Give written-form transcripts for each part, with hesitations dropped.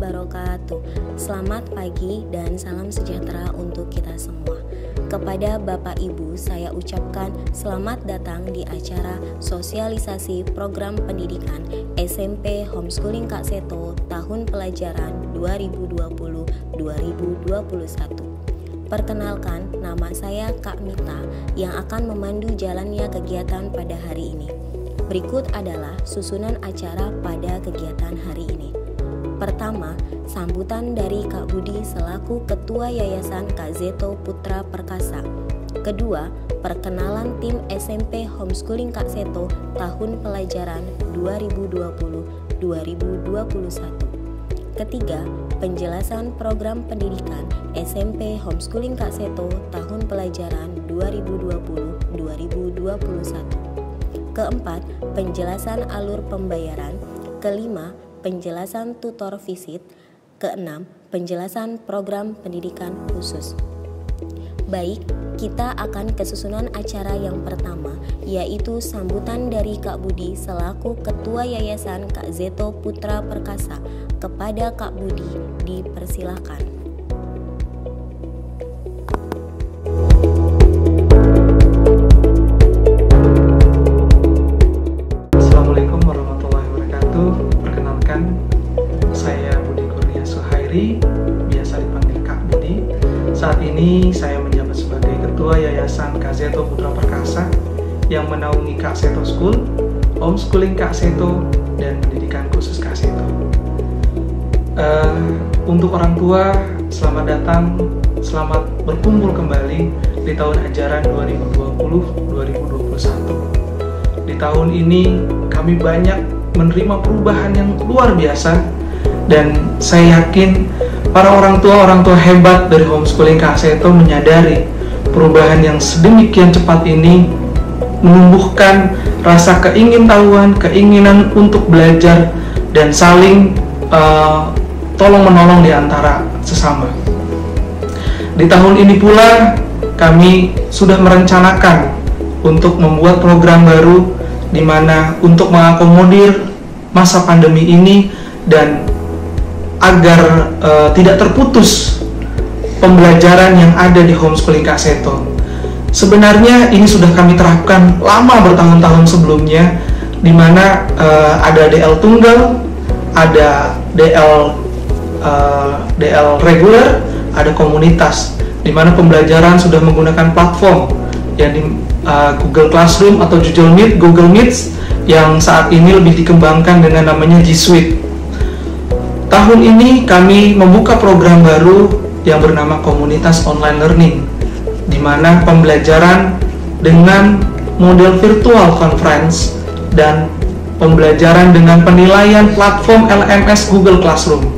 wabarakatuh. Selamat pagi dan salam sejahtera untuk kita semua. Kepada Bapak Ibu, saya ucapkan selamat datang di acara sosialisasi program pendidikan SMP Homeschooling Kak Seto tahun pelajaran 2020-2021. Perkenalkan, nama saya Kak Mita yang akan memandu jalannya kegiatan pada hari ini. Berikut adalah susunan acara pada kegiatan hari ini. Pertama, sambutan dari Kak Budi selaku Ketua Yayasan Kak Seto Putra Perkasa. Kedua, perkenalan tim SMP Homeschooling Kak Seto tahun pelajaran 2020-2021. Ketiga, penjelasan program pendidikan SMP Homeschooling Kak Seto tahun pelajaran 2020-2021. Keempat, penjelasan alur pembayaran. Kelima, penjelasan tutor visit. Keenam, penjelasan program pendidikan khusus. Baik, kita akan ke susunan acara yang pertama, yaitu sambutan dari Kak Budi selaku Ketua Yayasan Kak Seto Putra Perkasa. Kepada Kak Budi, dipersilakan. Assalamualaikum warahmatullahi wabarakatuh. Perkenalkan, saya Budi Kurnia Suhairi, biasa dipanggil Kak Budi. Saat ini saya menjabat sebagai Ketua Yayasan Kak Seto Putra Perkasa yang menaungi Kak Seto School, Homeschooling Kak Seto, dan pendidikan khusus Kak Seto. Untuk orang tua, selamat datang, selamat berkumpul kembali di tahun ajaran 2020-2021. Di tahun ini kami banyak menerima perubahan yang luar biasa, dan saya yakin para orang tua hebat dari Homeschooling Kak Seto menyadari perubahan yang sedemikian cepat ini menumbuhkan rasa keingintahuan, keinginan untuk belajar, dan saling tolong-menolong di antara sesama. Di tahun ini pula kami sudah merencanakan untuk membuat program baru di mana untuk mengakomodir masa pandemi ini dan agar tidak terputus pembelajaran yang ada di Homeschooling Kak Seto. Sebenarnya ini sudah kami terapkan lama bertahun-tahun sebelumnya, di mana ada DL tunggal, ada DL reguler, ada komunitas, di mana pembelajaran sudah menggunakan platform yang di Google Classroom atau Google Meet yang saat ini lebih dikembangkan dengan namanya G Suite. Tahun ini kami membuka program baru yang bernama Komunitas Online Learning, di mana pembelajaran dengan model virtual conference dan pembelajaran dengan penilaian platform LMS Google Classroom.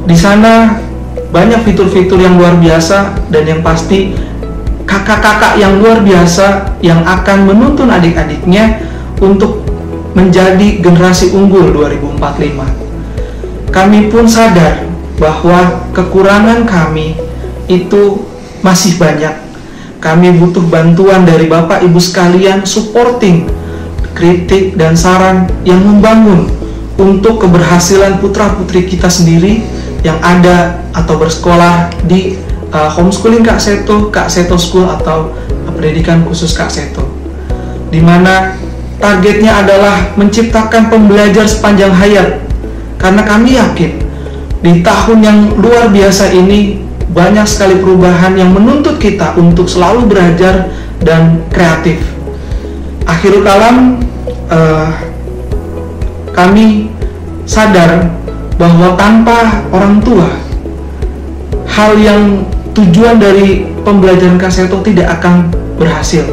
Di sana banyak fitur-fitur yang luar biasa, dan yang pasti kakak-kakak yang luar biasa yang akan menuntun adik-adiknya untuk menjadi generasi unggul 2045. Kami pun sadar bahwa kekurangan kami itu masih banyak. Kami butuh bantuan dari Bapak Ibu sekalian, supporting, kritik, dan saran yang membangun untuk keberhasilan putra-putri kita sendiri yang ada atau bersekolah di Homeschooling Kak Seto School atau pendidikan khusus Kak Seto, di mana targetnya adalah menciptakan pembelajar sepanjang hayat. Karena kami yakin di tahun yang luar biasa ini banyak sekali perubahan yang menuntut kita untuk selalu belajar dan kreatif. Akhirul kalam, kami sadar bahwa tanpa orang tua, hal yang tujuan dari pembelajaran Kak Seto tidak akan berhasil.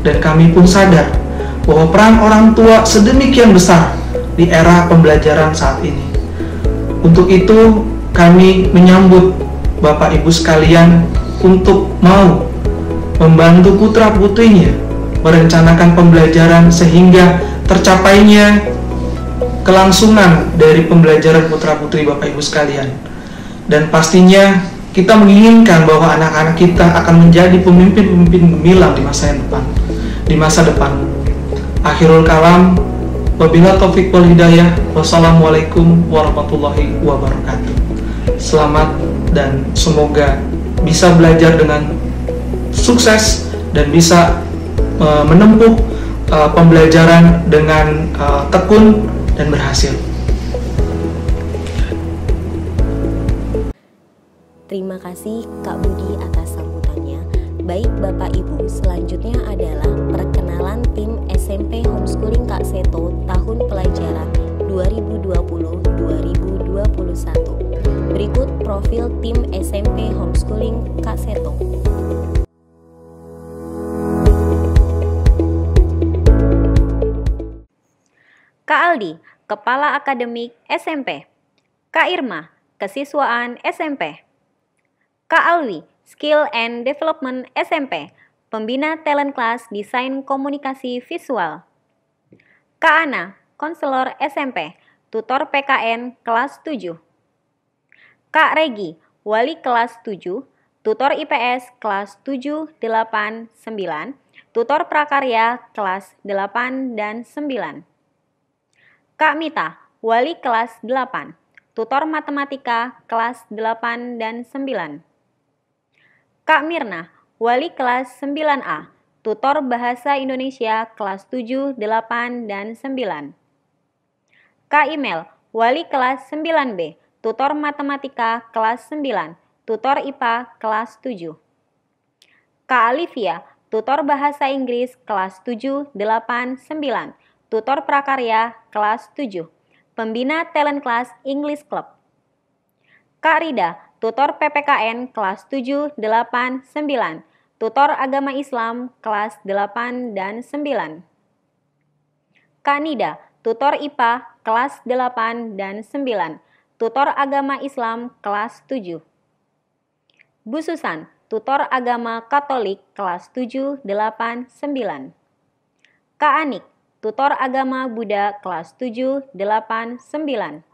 Dan kami pun sadar bahwa peran orang tua sedemikian besar di era pembelajaran saat ini. Untuk itu, kami menyambut Bapak Ibu sekalian untuk mau membantu putra-putrinya merencanakan pembelajaran sehingga tercapainya kelangsungan dari pembelajaran putra-putri Bapak Ibu sekalian. Dan pastinya kita menginginkan bahwa anak-anak kita akan menjadi pemimpin-pemimpin gemilang di masa depan. Akhirul kalam, Wabillahi taufiq wal hidayah. Wassalamualaikum warahmatullahi wabarakatuh. Selamat dan semoga bisa belajar dengan sukses dan bisa menempuh pembelajaran dengan tekun dan berhasil. Terima kasih Kak Budi atas sambutannya. Baik Bapak Ibu, selanjutnya adalah perkenalan tim SMP Homeschooling Kak Seto tahun pelajaran 2020-2021. Berikut profil tim SMP Homeschooling Kak Seto. Kak Aldi, Kepala Akademik SMP. Kak Irma, Kesiswaan SMP. Kak Alwi, Skill and Development SMP, Pembina Talent Class Desain Komunikasi Visual. Kak Ana, Konselor SMP, Tutor PKN Kelas 7. Kak Regi, Wali Kelas 7, Tutor IPS Kelas 7, 8, 9, Tutor Prakarya Kelas 8 dan 9. Kak Mita, Wali Kelas 8, Tutor Matematika Kelas 8 dan 9. Kak Mirna, Wali Kelas 9A, Tutor Bahasa Indonesia Kelas 7, 8, dan 9. Kak Imel, Wali Kelas 9B, Tutor Matematika Kelas 9, Tutor IPA Kelas 7. Kak Alivia, Tutor Bahasa Inggris Kelas 7, 8, 9, Tutor Prakarya Kelas 7, Pembina Talent Class English Club. Kak Rida, Tutor PPKN Kelas 7, 8, 9, Tutor Agama Islam Kelas 8 dan 9. Kak Nida, Tutor IPA Kelas 8 dan 9, Tutor Agama Islam Kelas 7. Bu Susan, Tutor Agama Katolik Kelas 7, 8, 9. Kak Anik, Tutor Agama Buddha Kelas 7, 8, 9.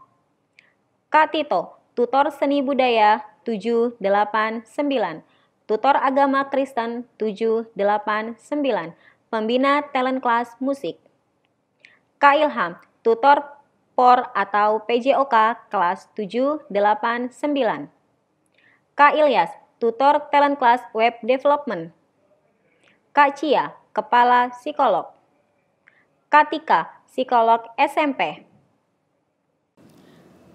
Kak Tito, Tutor Seni Budaya 7, 8, 9, Tutor Agama Kristen 7, 8, 9, Pembina Talent Class Musik. Kak Ilham, Tutor POR atau PJOK Kelas 7, 8, 9. Kak Ilyas, Tutor Talent Class Web Development. Kak Cia, Kepala Psikolog. Kak Tika, Psikolog SMP.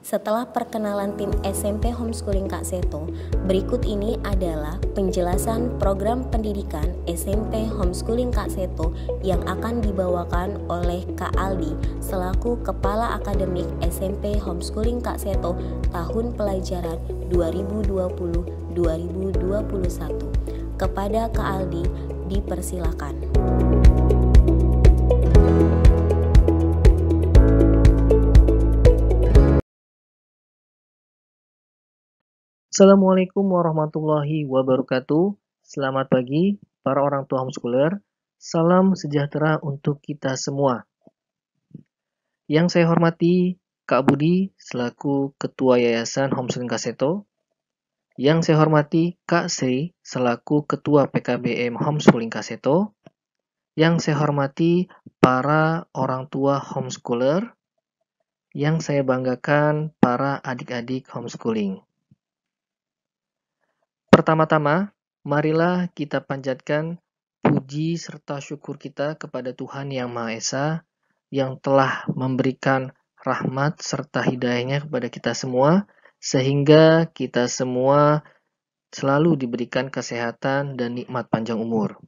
Setelah perkenalan tim SMP Homeschooling Kak Seto, berikut ini adalah penjelasan program pendidikan SMP Homeschooling Kak Seto yang akan dibawakan oleh Kak Aldi selaku Kepala Akademik SMP Homeschooling Kak Seto tahun pelajaran 2020-2021. Kepada Kak Aldi, dipersilakan. Assalamualaikum warahmatullahi wabarakatuh. Selamat pagi para orang tua homeschooler. Salam sejahtera untuk kita semua. Yang saya hormati Kak Budi selaku Ketua Yayasan Homeschooling Kak Seto. Yang saya hormati Kak Sri selaku Ketua PKBM Homeschooling Kak Seto. Yang saya hormati para orang tua homeschooler. Yang saya banggakan para adik-adik homeschooling. Pertama-tama, marilah kita panjatkan puji serta syukur kita kepada Tuhan Yang Maha Esa yang telah memberikan rahmat serta hidayahnya kepada kita semua, sehingga kita semua selalu diberikan kesehatan dan nikmat panjang umur.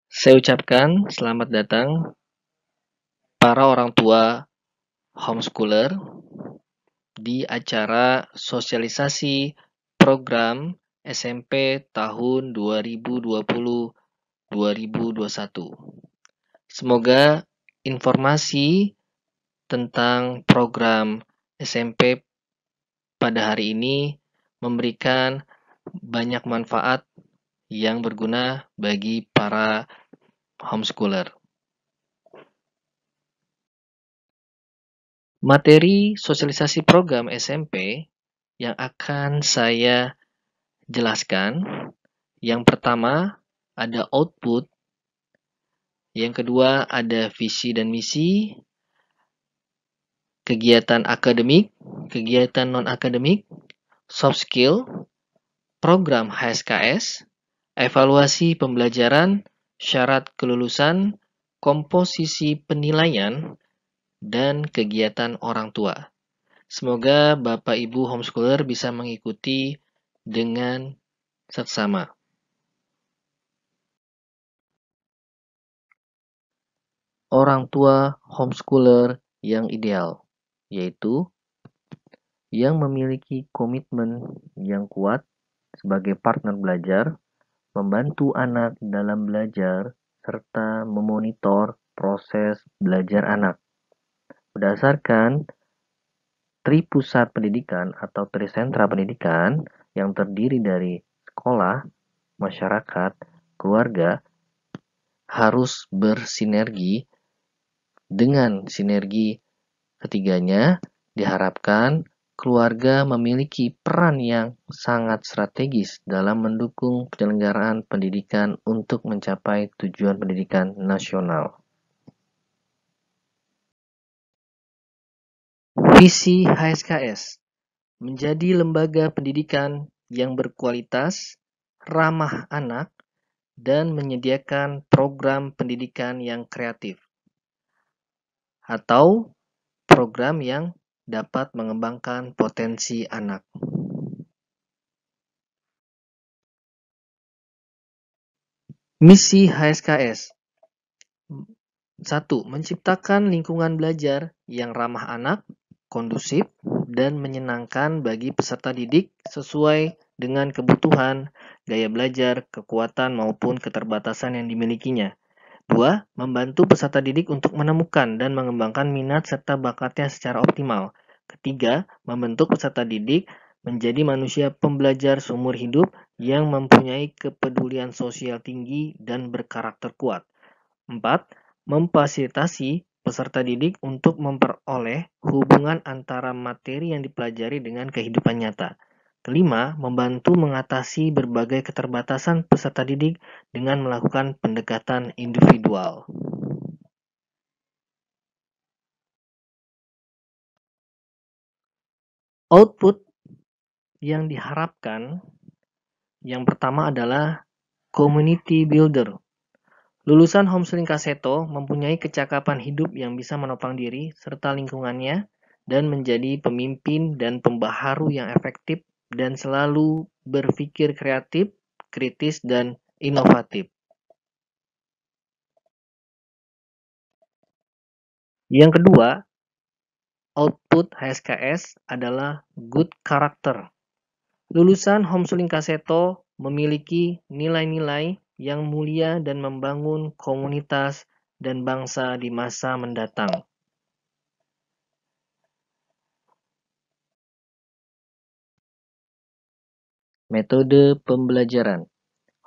Saya ucapkan selamat datang para orang tua homeschooler di acara sosialisasi program SMP tahun 2020-2021. Semoga informasi tentang program SMP pada hari ini memberikan banyak manfaat yang berguna bagi para homeschooler. Materi sosialisasi program SMP yang akan saya jelaskan. Yang pertama ada output, yang kedua ada visi dan misi, kegiatan akademik, kegiatan non-akademik, soft skill, program HSKS, evaluasi pembelajaran, syarat kelulusan, komposisi penilaian, dan kegiatan orang tua. Semoga Bapak Ibu homeschooler bisa mengikuti dengan seksama. Orang tua homeschooler yang ideal, yaitu yang memiliki komitmen yang kuat sebagai partner belajar, membantu anak dalam belajar, serta memonitor proses belajar anak. Berdasarkan Tripusat Pendidikan atau Trisentra Pendidikan yang terdiri dari sekolah, masyarakat, keluarga, harus bersinergi. Dengan sinergi ketiganya, diharapkan keluarga memiliki peran yang sangat strategis dalam mendukung penyelenggaraan pendidikan untuk mencapai tujuan pendidikan nasional. Visi HSKS menjadi lembaga pendidikan yang berkualitas, ramah anak, dan menyediakan program pendidikan yang kreatif atau program yang dapat mengembangkan potensi anak. Misi HSKS 1. Menciptakan lingkungan belajar yang ramah anak, kondusif, dan menyenangkan bagi peserta didik sesuai dengan kebutuhan, gaya belajar, kekuatan maupun keterbatasan yang dimilikinya. 2. Membantu peserta didik untuk menemukan dan mengembangkan minat serta bakatnya secara optimal. Ketiga, membentuk peserta didik menjadi manusia pembelajar seumur hidup yang mempunyai kepedulian sosial tinggi dan berkarakter kuat. 4. Memfasilitasi peserta didik untuk memperoleh hubungan antara materi yang dipelajari dengan kehidupan nyata. Kelima, membantu mengatasi berbagai keterbatasan peserta didik dengan melakukan pendekatan individual. Output yang diharapkan yang pertama adalah community builder. Lulusan homeschooling Kaseto mempunyai kecakapan hidup yang bisa menopang diri serta lingkungannya dan menjadi pemimpin dan pembaharu yang efektif dan selalu berpikir kreatif, kritis, dan inovatif. Yang kedua, output HSKS adalah good character. Lulusan homeschooling Kaseto memiliki nilai-nilai yang mulia dan membangun komunitas dan bangsa di masa mendatang. Metode pembelajaran.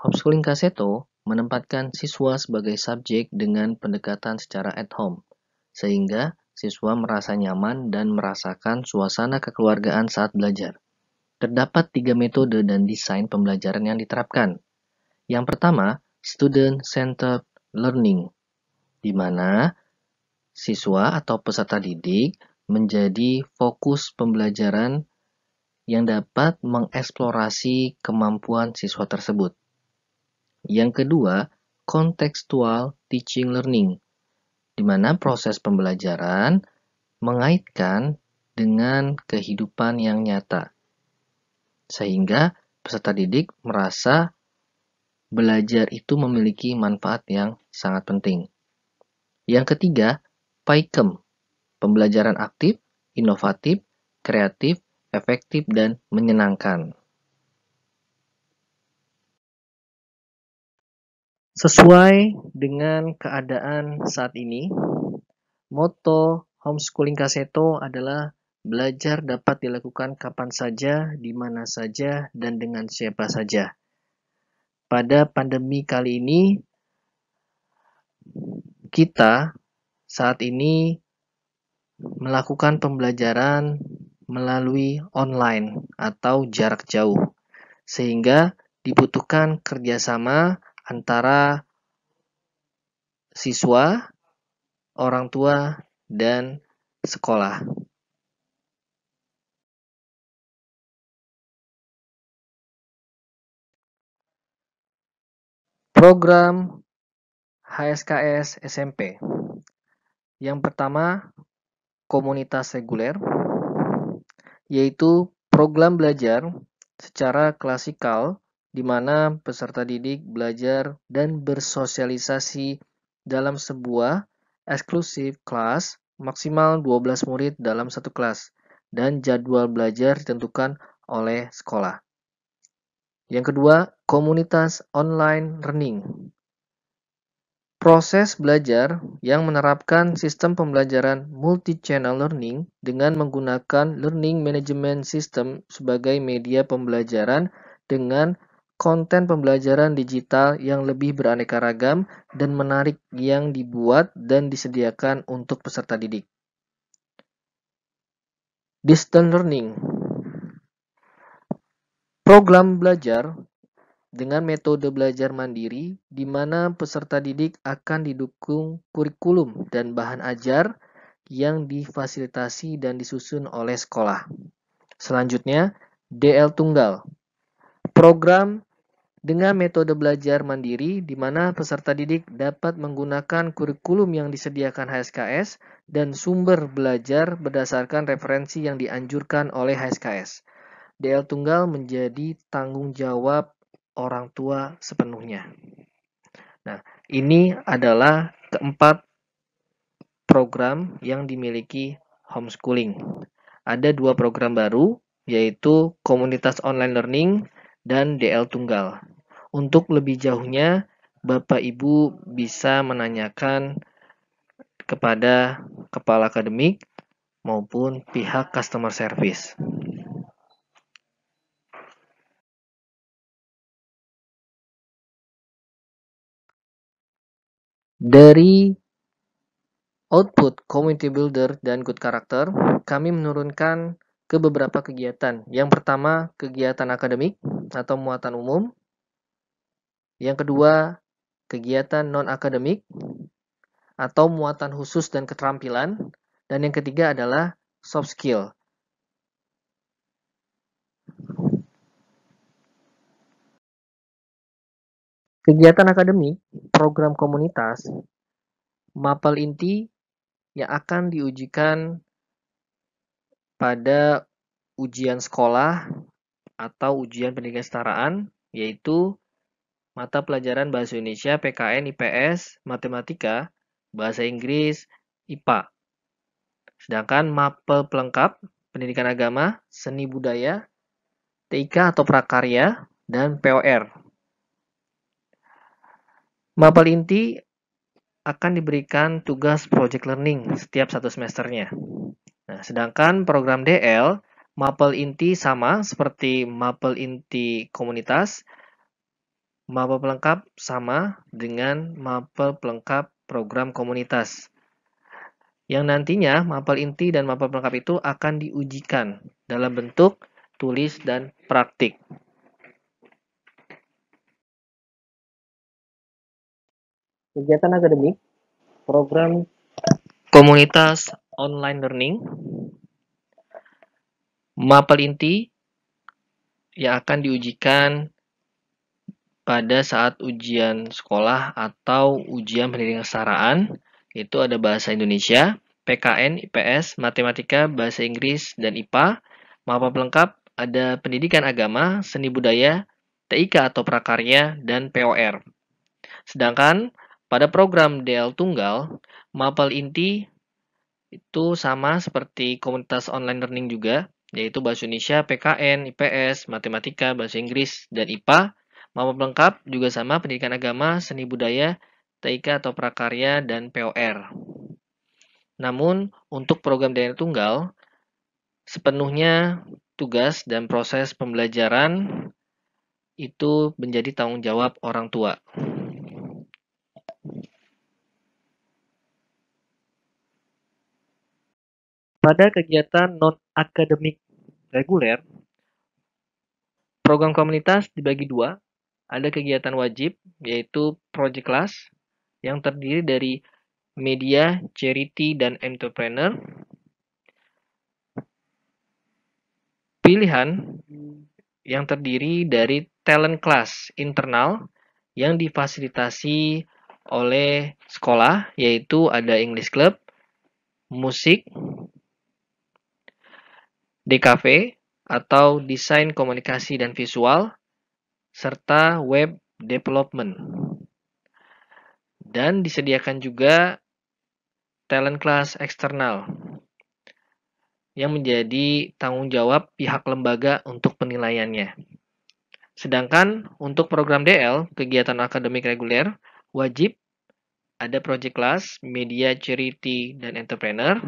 Homeschooling Kaseto menempatkan siswa sebagai subjek dengan pendekatan secara at home, sehingga siswa merasa nyaman dan merasakan suasana kekeluargaan saat belajar. Terdapat 3 metode dan desain pembelajaran yang diterapkan. Yang pertama, student-centered learning, di mana siswa atau peserta didik menjadi fokus pembelajaran yang dapat mengeksplorasi kemampuan siswa tersebut. Yang kedua, contextual teaching learning, di mana proses pembelajaran mengaitkan dengan kehidupan yang nyata, sehingga peserta didik merasa belajar itu memiliki manfaat yang sangat penting. Yang ketiga, PAIKEM, pembelajaran aktif, inovatif, kreatif, efektif, dan menyenangkan. Sesuai dengan keadaan saat ini, moto homeschooling Kaseto adalah belajar dapat dilakukan kapan saja, di mana saja, dan dengan siapa saja. Pada pandemi kali ini, kita saat ini melakukan pembelajaran melalui online atau jarak jauh, sehingga dibutuhkan kerjasama antara siswa, orang tua, dan sekolah. Program HSKS SMP. Yang pertama, komunitas reguler, yaitu program belajar secara klasikal di mana peserta didik belajar dan bersosialisasi dalam sebuah eksklusif kelas maksimal 12 murid dalam satu kelas dan jadwal belajar ditentukan oleh sekolah. Yang kedua, komunitas online learning. Proses belajar yang menerapkan sistem pembelajaran multi-channel learning dengan menggunakan learning management system sebagai media pembelajaran dengan konten pembelajaran digital yang lebih beraneka ragam dan menarik yang dibuat dan disediakan untuk peserta didik. Distance learning. Program belajar dengan metode belajar mandiri, di mana peserta didik akan didukung kurikulum dan bahan ajar yang difasilitasi dan disusun oleh sekolah. Selanjutnya, DL Tunggal. Program dengan metode belajar mandiri, di mana peserta didik dapat menggunakan kurikulum yang disediakan HSKS dan sumber belajar berdasarkan referensi yang dianjurkan oleh HSKS. DL Tunggal menjadi tanggung jawab orang tua sepenuhnya. Nah, ini adalah keempat program yang dimiliki homeschooling. Ada 2 program baru, yaitu komunitas online learning dan DL Tunggal. Untuk lebih jauhnya, Bapak Ibu bisa menanyakan kepada kepala akademik maupun pihak customer service. Dari output community builder dan good character, kami menurunkan ke beberapa kegiatan. Yang pertama, kegiatan akademik atau muatan umum. Yang kedua, kegiatan non-akademik atau muatan khusus dan keterampilan. Dan yang ketiga adalah soft skill. Kegiatan akademik, program komunitas, mapel inti yang akan diujikan pada ujian sekolah atau ujian pendidikan kesetaraan, yaitu mata pelajaran Bahasa Indonesia, PKN, IPS, Matematika, Bahasa Inggris, IPA. Sedangkan mapel pelengkap, Pendidikan Agama, Seni Budaya, TIK atau Prakarya, dan POR. Mapel inti akan diberikan tugas project learning setiap 1 semesternya. Nah, sedangkan program DL, mapel inti sama seperti mapel inti komunitas, mapel pelengkap sama dengan mapel pelengkap program komunitas. Yang nantinya mapel inti dan mapel pelengkap itu akan diujikan dalam bentuk tulis dan praktik. Kegiatan akademik, program komunitas online learning, mapel inti yang akan diujikan pada saat ujian sekolah atau ujian pendidikan kesetaraan, itu ada Bahasa Indonesia, PKN, IPS, Matematika, Bahasa Inggris, dan IPA. Mapel pelengkap ada Pendidikan Agama, Seni Budaya, TIK atau Prakarya, dan POR. Sedangkan pada program DL Tunggal, mapel inti itu sama seperti komunitas online learning juga, yaitu Bahasa Indonesia, PKN, IPS, Matematika, Bahasa Inggris, dan IPA. Mapel pelengkap juga sama Pendidikan Agama, Seni Budaya, TIK atau Prakarya, dan POR. Namun, untuk program DL Tunggal, sepenuhnya tugas dan proses pembelajaran itu menjadi tanggung jawab orang tua. Pada kegiatan non-akademik reguler, program komunitas dibagi dua. Ada kegiatan wajib, yaitu project class, yang terdiri dari media, charity, dan entrepreneur. Pilihan yang terdiri dari talent class internal yang difasilitasi oleh sekolah, yaitu ada English Club, musik, DKV atau desain komunikasi dan visual, serta web development. Dan disediakan juga talent class eksternal yang menjadi tanggung jawab pihak lembaga untuk penilaiannya. Sedangkan untuk program DL, kegiatan akademik reguler, wajib ada project class, media, charity, dan entrepreneur.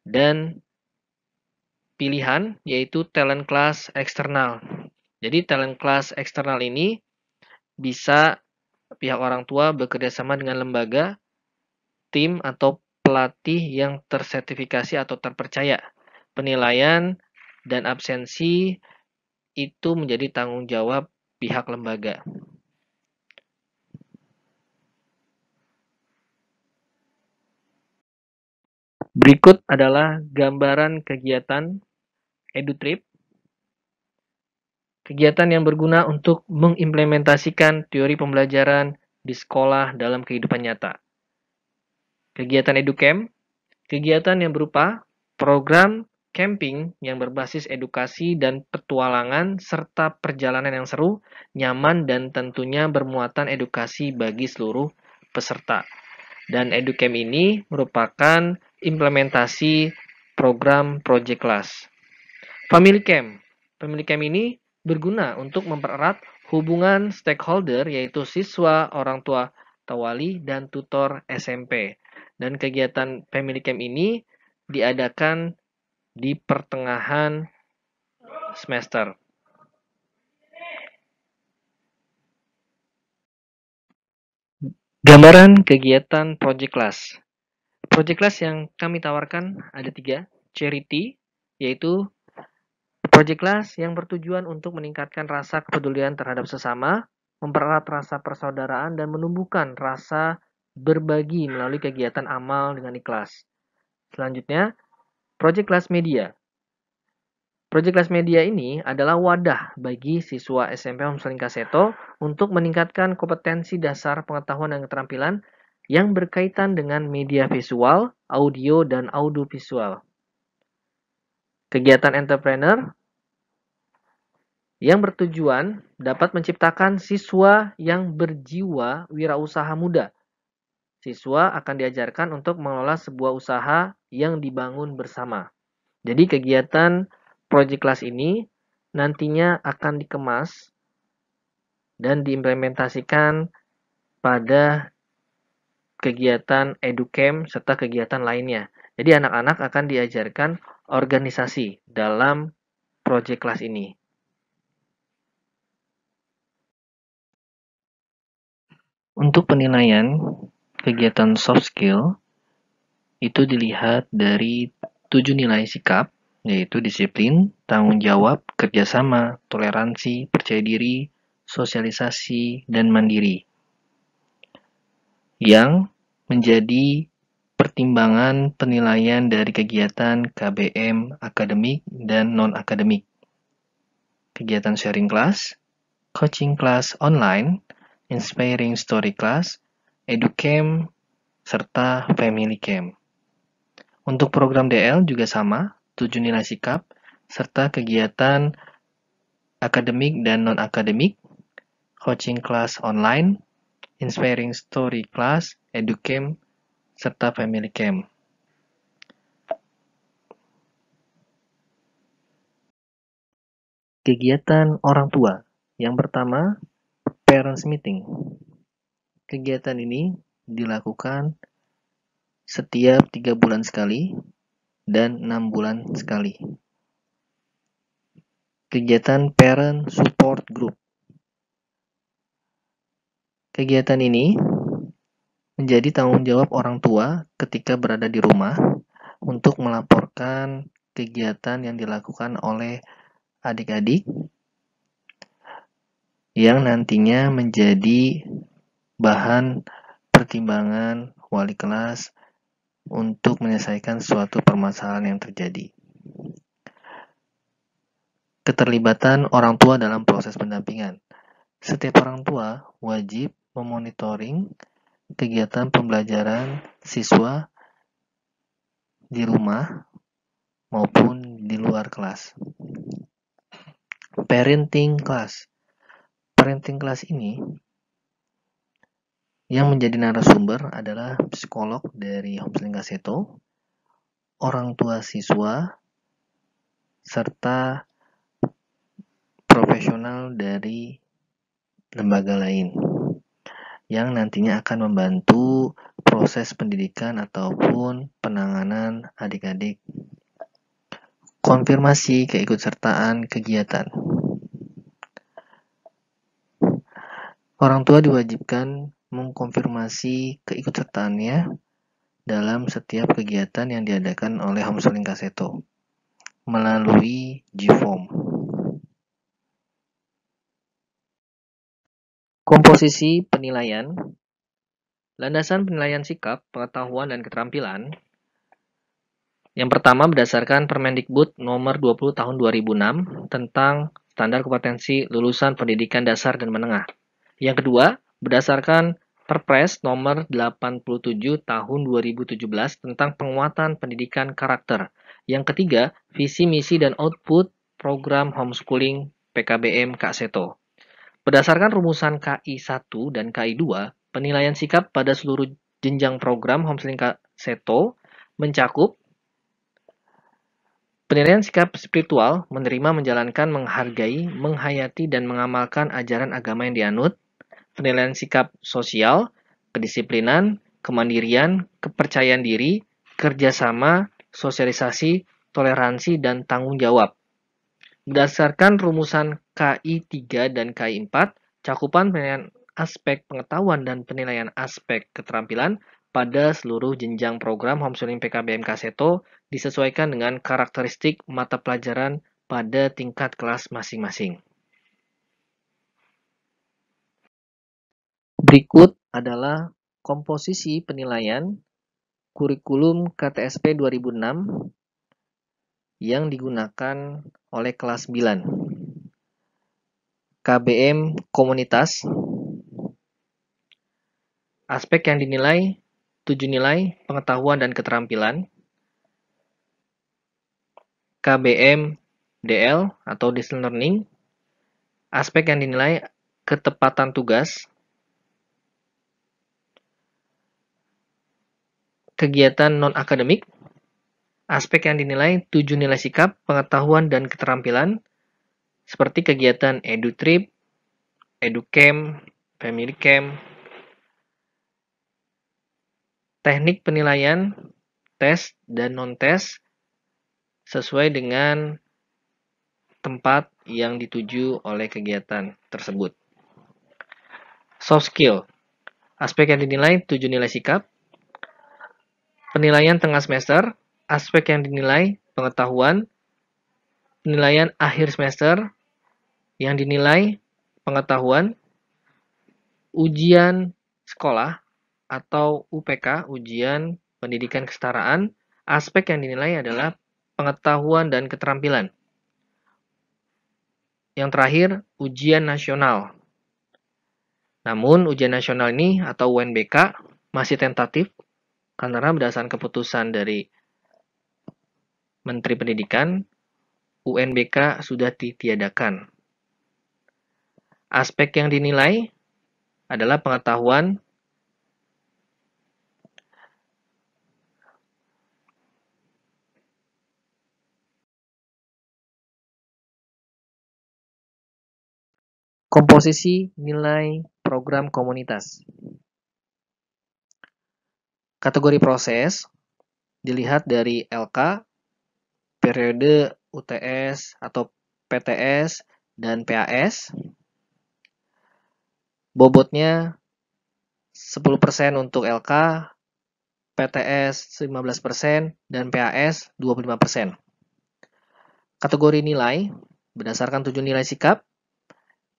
Dan pilihan yaitu talent class eksternal. Jadi talent class eksternal ini bisa pihak orang tua bekerjasama dengan lembaga, tim, atau pelatih yang tersertifikasi atau terpercaya. Penilaian dan absensi itu menjadi tanggung jawab pihak lembaga. Berikut adalah gambaran kegiatan EduTrip. Kegiatan yang berguna untuk mengimplementasikan teori pembelajaran di sekolah dalam kehidupan nyata. Kegiatan EduCamp, kegiatan yang berupa program camping yang berbasis edukasi dan petualangan serta perjalanan yang seru, nyaman, dan tentunya bermuatan edukasi bagi seluruh peserta. Dan EduCamp ini merupakan implementasi program Project Class. Family Camp. Family Camp ini berguna untuk mempererat hubungan stakeholder yaitu siswa, orang tua, wali, dan tutor SMP. Dan kegiatan Family Camp ini diadakan di pertengahan semester. Gambaran kegiatan Project Class. Project Class yang kami tawarkan ada 3. Charity, yaitu Project Class yang bertujuan untuk meningkatkan rasa kepedulian terhadap sesama, mempererat rasa persaudaraan, dan menumbuhkan rasa berbagi melalui kegiatan amal dengan ikhlas. Selanjutnya, Project Class Media. Project Class Media ini adalah wadah bagi siswa SMP Homeschooling Kaseto untuk meningkatkan kompetensi dasar pengetahuan dan keterampilan yang berkaitan dengan media visual, audio, dan audiovisual. Kegiatan entrepreneur yang bertujuan dapat menciptakan siswa yang berjiwa wirausaha muda. Siswa akan diajarkan untuk mengelola sebuah usaha yang dibangun bersama. Jadi kegiatan Project Class ini nantinya akan dikemas dan diimplementasikan pada kegiatan EduCamp serta kegiatan lainnya. Jadi anak-anak akan diajarkan organisasi dalam Project Class ini. Untuk penilaian kegiatan soft skill itu dilihat dari 7 nilai sikap, yaitu disiplin, tanggung jawab, kerjasama, toleransi, percaya diri, sosialisasi, dan mandiri. Yang menjadi pertimbangan penilaian dari kegiatan KBM akademik dan non-akademik. Kegiatan sharing class, coaching class online, inspiring story class, EduCamp, serta family camp. Untuk program DL juga sama, 7 nilai sikap, serta kegiatan akademik dan non-akademik, coaching class online, inspiring story class, EduCamp, serta family camp. Kegiatan orang tua. Yang pertama, parents meeting. Kegiatan ini dilakukan setiap 3 bulan sekali dan 6 bulan sekali. Kegiatan parent support group. Kegiatan ini menjadi tanggung jawab orang tua ketika berada di rumah untuk melaporkan kegiatan yang dilakukan oleh adik-adik yang nantinya menjadi bahan pertimbangan wali kelas untuk menyelesaikan suatu permasalahan yang terjadi. Keterlibatan orang tua dalam proses pendampingan. Setiap orang tua wajib memonitoring kegiatan pembelajaran siswa di rumah maupun di luar kelas. Parenting class. Parenting class ini yang menjadi narasumber adalah psikolog dari Homeschooling Kaseto, orang tua siswa, serta profesional dari lembaga lain yang nantinya akan membantu proses pendidikan ataupun penanganan adik-adik. Konfirmasi keikutsertaan kegiatan. Orang tua diwajibkan mengkonfirmasi keikutsertaannya dalam setiap kegiatan yang diadakan oleh Homeschooling Kaseto melalui G-Form. Komposisi penilaian. Landasan penilaian sikap, pengetahuan, dan keterampilan. Yang pertama berdasarkan Permendikbud nomor 20 tahun 2006 tentang standar kompetensi lulusan pendidikan dasar dan menengah. Yang kedua, berdasarkan Perpres nomor 87 tahun 2017 tentang penguatan pendidikan karakter. Yang ketiga, visi, misi, dan output program homeschooling PKBM Kaseto. Berdasarkan rumusan KI 1 dan KI 2, penilaian sikap pada seluruh jenjang program homeschooling Kaseto mencakup penilaian sikap spiritual, menerima, menjalankan, menghargai, menghayati, dan mengamalkan ajaran agama yang dianut. Penilaian sikap sosial, kedisiplinan, kemandirian, kepercayaan diri, kerjasama, sosialisasi, toleransi, dan tanggung jawab. Berdasarkan rumusan KI 3 dan KI 4, cakupan penilaian aspek pengetahuan dan penilaian aspek keterampilan pada seluruh jenjang program homeschooling PKBM Kaseto disesuaikan dengan karakteristik mata pelajaran pada tingkat kelas masing-masing. Berikut adalah komposisi penilaian kurikulum KTSP 2006 yang digunakan oleh kelas 9. KBM Komunitas. Aspek yang dinilai 7 nilai pengetahuan dan keterampilan. KBM DL atau Distance Learning. Aspek yang dinilai ketepatan tugas. Kegiatan non-akademik. Aspek yang dinilai 7 nilai sikap, pengetahuan, dan keterampilan. Seperti kegiatan EduTrip, EduCamp, Family Camp. Teknik penilaian, tes dan non-tes sesuai dengan tempat yang dituju oleh kegiatan tersebut. Soft skill. Aspek yang dinilai 7 nilai sikap. Penilaian tengah semester. Aspek yang dinilai pengetahuan. Penilaian akhir semester yang dinilai pengetahuan. Ujian sekolah atau UPK, ujian pendidikan kesetaraan, aspek yang dinilai adalah pengetahuan dan keterampilan. Yang terakhir, ujian nasional. Namun, ujian nasional ini atau UNBK masih tentatif karena berdasarkan keputusan dari Menteri Pendidikan, UNBK sudah ditiadakan. Aspek yang dinilai adalah pengetahuan, komposisi nilai program komunitas. Kategori proses dilihat dari LK, periode UTS atau PTS, dan PAS. Bobotnya 10% untuk LK, PTS 15%, dan PAS 25%. Kategori nilai berdasarkan 7 nilai sikap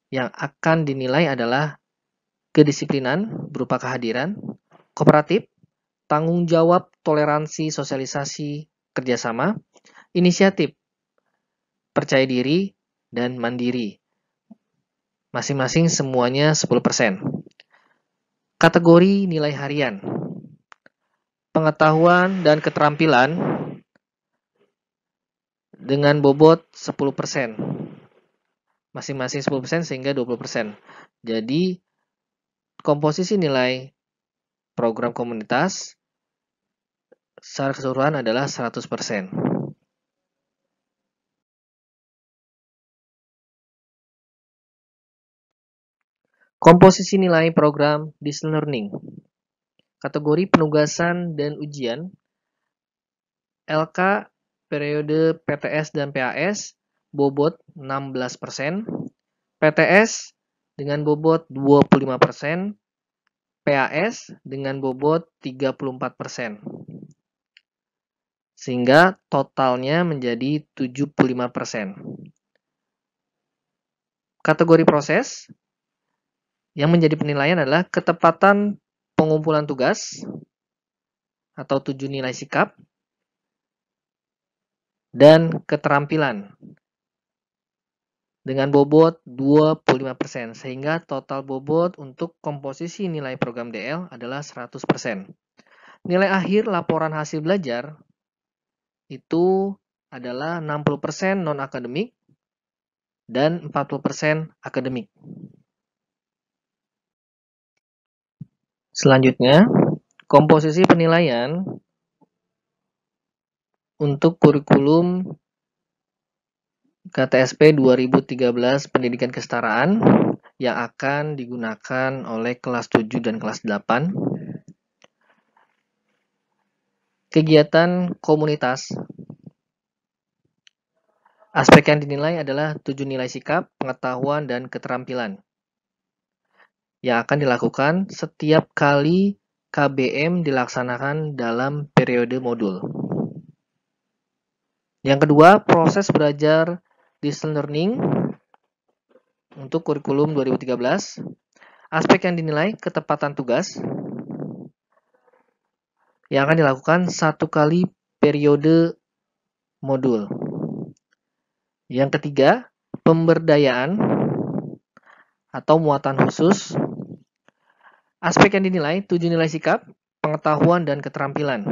yang akan dinilai adalah kedisiplinan berupa kehadiran, kooperatif, tanggung jawab, toleransi, sosialisasi, kerjasama, inisiatif, percaya diri, dan mandiri. Masing-masing semuanya 10%. Kategori nilai harian. Pengetahuan dan keterampilan dengan bobot 10%. Masing-masing 10% sehingga 20%. Jadi, komposisi nilai program komunitas secara keseluruhan adalah 100%. Komposisi nilai program distance learning. Kategori penugasan dan ujian, LK periode PTS dan PAS bobot 16%, PTS dengan bobot 25%, PAS dengan bobot 34%. Sehingga totalnya menjadi 75%. Kategori proses yang menjadi penilaian adalah ketepatan pengumpulan tugas atau 7 nilai sikap dan keterampilan dengan bobot 25%, sehingga total bobot untuk komposisi nilai program DL adalah 100%. Nilai akhir laporan hasil belajar itu adalah 60% non-akademik dan 40% akademik. Selanjutnya, komposisi penilaian untuk kurikulum KTSP 2013 Pendidikan Kesetaraan yang akan digunakan oleh kelas 7 dan kelas 8. Kegiatan komunitas. Aspek yang dinilai adalah 7 nilai sikap, pengetahuan, dan keterampilan yang akan dilakukan setiap kali KBM dilaksanakan dalam periode modul. Yang kedua, proses belajar distance learning untuk kurikulum 2013. Aspek yang dinilai ketepatan tugas yang akan dilakukan satu kali periode modul. Yang ketiga, pemberdayaan atau muatan khusus. Aspek yang dinilai 7 nilai sikap, pengetahuan, dan keterampilan.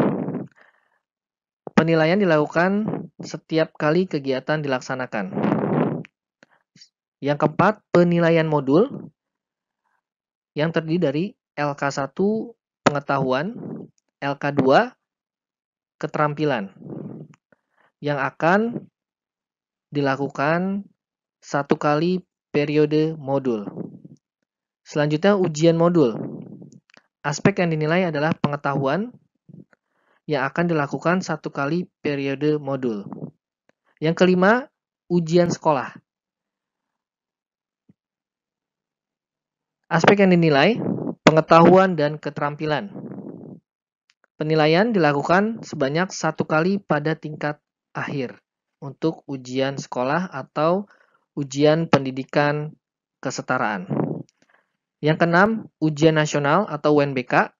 Penilaian dilakukan setiap kali kegiatan dilaksanakan. Yang keempat, penilaian modul yang terdiri dari LK1 pengetahuan, LK2 keterampilan yang akan dilakukan satu kali periode modul. Selanjutnya, ujian modul. Aspek yang dinilai adalah pengetahuan yang akan dilakukan satu kali periode modul. Yang kelima, ujian sekolah. Aspek yang dinilai, pengetahuan dan keterampilan. Penilaian dilakukan sebanyak satu kali pada tingkat akhir untuk ujian sekolah atau ujian pendidikan kesetaraan. Yang keenam, ujian nasional atau UNBK.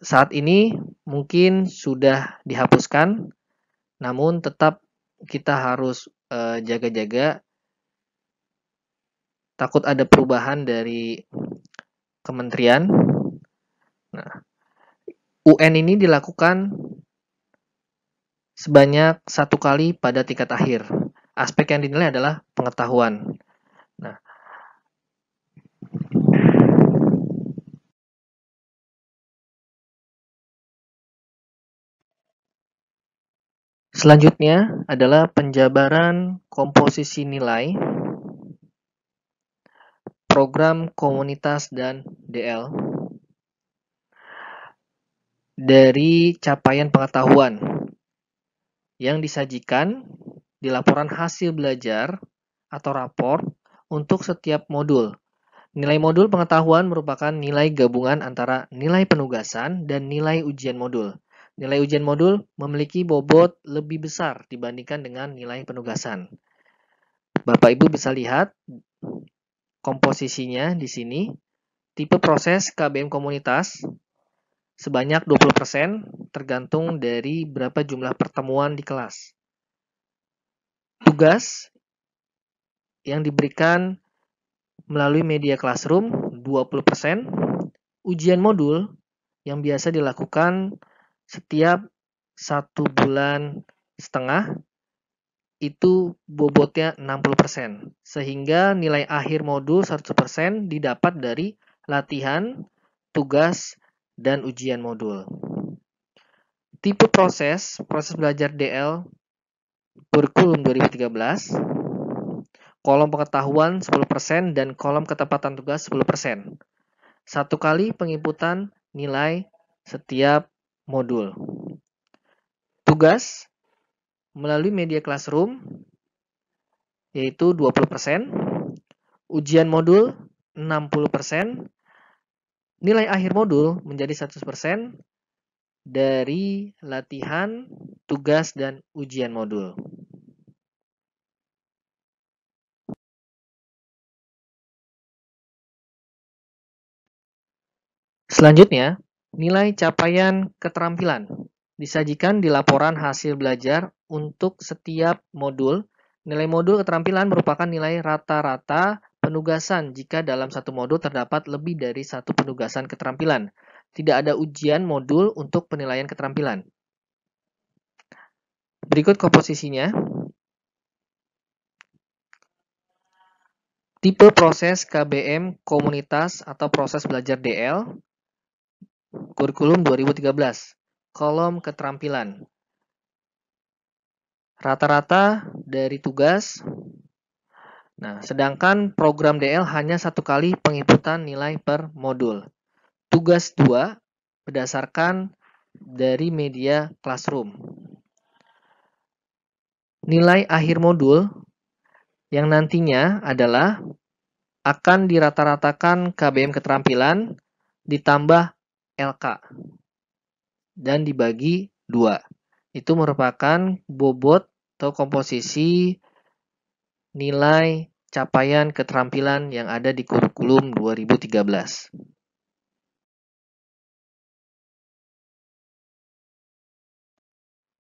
Saat ini mungkin sudah dihapuskan, namun tetap kita harus jaga-jaga. Takut ada perubahan dari kementerian. Nah, UN ini dilakukan sebanyak satu kali pada tingkat akhir. Aspek yang dinilai adalah pengetahuan. Nah, selanjutnya adalah penjabaran komposisi nilai program komunitas dan DL dari capaian pengetahuan yang disajikan di laporan hasil belajar atau rapor untuk setiap modul Nilai modul pengetahuan merupakan nilai gabungan antara nilai penugasan dan nilai ujian modul. Nilai ujian modul memiliki bobot lebih besar dibandingkan dengan nilai penugasan. Bapak Ibu bisa lihat komposisinya di sini. Tipe proses KBM komunitas sebanyak 20% tergantung dari berapa jumlah pertemuan di kelas. Tugas yang diberikan melalui media classroom 20%. Ujian modul yang biasa dilakukan setiap 1,5 bulan itu bobotnya 60%. Sehingga nilai akhir modul 100% didapat dari latihan, tugas, dan ujian modul. Tipe proses belajar DL kurikulum 2013, kolom pengetahuan 10% dan kolom ketepatan tugas 10%. Satu kali penginputan nilai setiap modul. Tugas melalui media classroom yaitu 20%, ujian modul 60%, nilai akhir modul menjadi 100% dari latihan, tugas, dan ujian modul. Selanjutnya, nilai capaian keterampilan disajikan di laporan hasil belajar untuk setiap modul. Nilai modul keterampilan merupakan nilai rata-rata penugasan jika dalam satu modul terdapat lebih dari satu penugasan keterampilan. Tidak ada ujian modul untuk penilaian keterampilan. Berikut komposisinya. Tipe proses KBM komunitas atau proses belajar DL kurikulum 2013. Kolom keterampilan. Rata-rata dari tugas. Nah, sedangkan program DL hanya satu kali penginputan nilai per modul. Tugas 2 berdasarkan dari media classroom. Nilai akhir modul yang nantinya adalah akan dirata-ratakan KBM keterampilan ditambah LK dan dibagi 2. Itu merupakan bobot atau komposisi nilai capaian keterampilan yang ada di kurikulum 2013.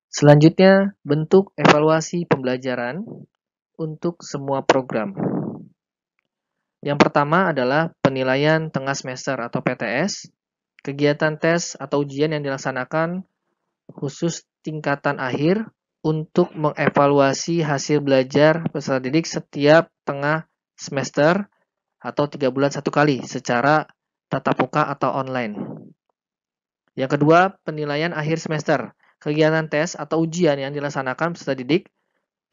Selanjutnya, bentuk evaluasi pembelajaran untuk semua program. Yang pertama adalah penilaian tengah semester atau PTS, kegiatan tes atau ujian yang dilaksanakan khusus tingkatan akhir untuk mengevaluasi hasil belajar peserta didik setiap tengah semester atau 3 bulan satu kali secara tatap muka atau online. Yang kedua, penilaian akhir semester. Kegiatan tes atau ujian yang dilaksanakan peserta didik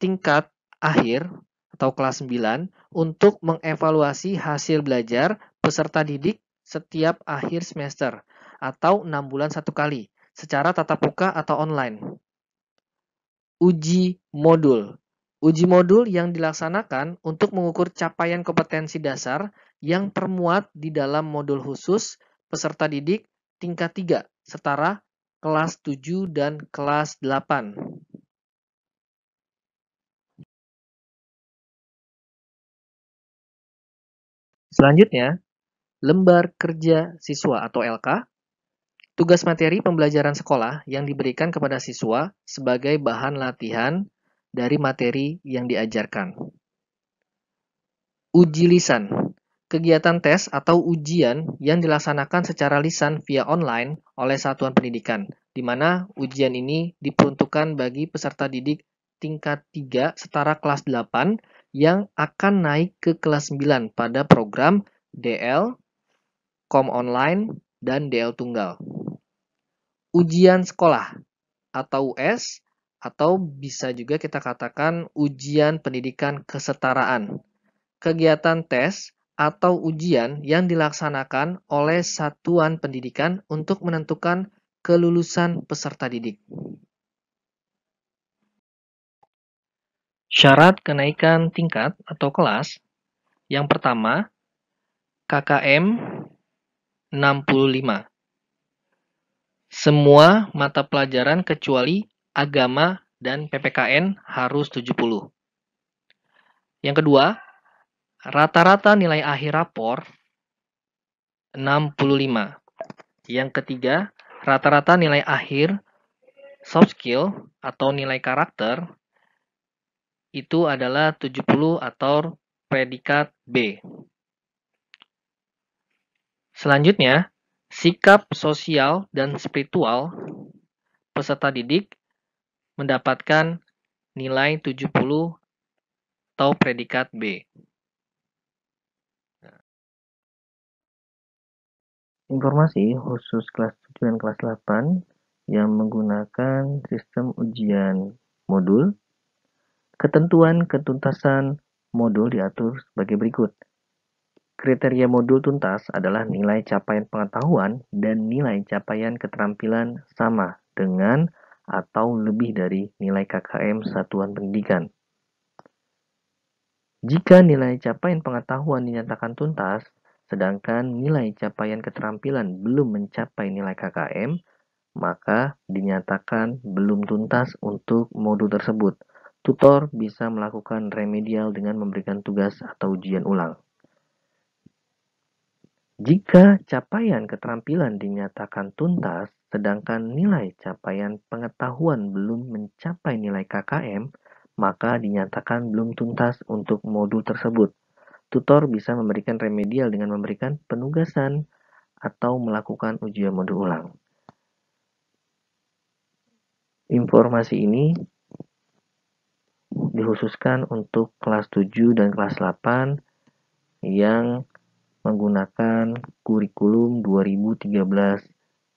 tingkat akhir atau kelas 9 untuk mengevaluasi hasil belajar peserta didik setiap akhir semester atau 6 bulan satu kali secara tatap muka atau online. Uji modul. Uji modul yang dilaksanakan untuk mengukur capaian kompetensi dasar yang termuat di dalam modul khusus peserta didik tingkat 3 setara kelas 7 dan kelas 8. Selanjutnya, lembar kerja siswa atau LK. Tugas materi pembelajaran sekolah yang diberikan kepada siswa sebagai bahan latihan dari materi yang diajarkan. Uji lisan. Kegiatan tes atau ujian yang dilaksanakan secara lisan via online oleh satuan pendidikan, di mana ujian ini diperuntukkan bagi peserta didik tingkat 3 setara kelas 8 yang akan naik ke kelas 9 pada program DL, Kom Online, dan DL Tunggal. Ujian sekolah atau US, atau bisa juga kita katakan ujian pendidikan kesetaraan. Kegiatan tes atau ujian yang dilaksanakan oleh satuan pendidikan untuk menentukan kelulusan peserta didik. Syarat kenaikan tingkat atau kelas. Yang pertama, KKM 65. Semua mata pelajaran kecuali agama dan PPKN harus 70. Yang kedua, rata-rata nilai akhir rapor 65. Yang ketiga, rata-rata nilai akhir soft skill atau nilai karakter itu adalah 70 atau predikat B. Selanjutnya, sikap sosial dan spiritual peserta didik mendapatkan nilai 70 atau predikat B. Informasi khusus kelas 7 dan kelas 8 yang menggunakan sistem ujian modul. Ketentuan ketuntasan modul diatur sebagai berikut. Kriteria modul tuntas adalah nilai capaian pengetahuan dan nilai capaian keterampilan sama dengan atau lebih dari nilai KKM satuan pendidikan. Jika nilai capaian pengetahuan dinyatakan tuntas, sedangkan nilai capaian keterampilan belum mencapai nilai KKM, maka dinyatakan belum tuntas untuk modul tersebut. Tutor bisa melakukan remedial dengan memberikan tugas atau ujian ulang. Jika capaian keterampilan dinyatakan tuntas, sedangkan nilai capaian pengetahuan belum mencapai nilai KKM, maka dinyatakan belum tuntas untuk modul tersebut. Tutor bisa memberikan remedial dengan memberikan penugasan atau melakukan ujian modul ulang. Informasi ini dikhususkan untuk kelas 7 dan kelas 8 yang menggunakan kurikulum 2013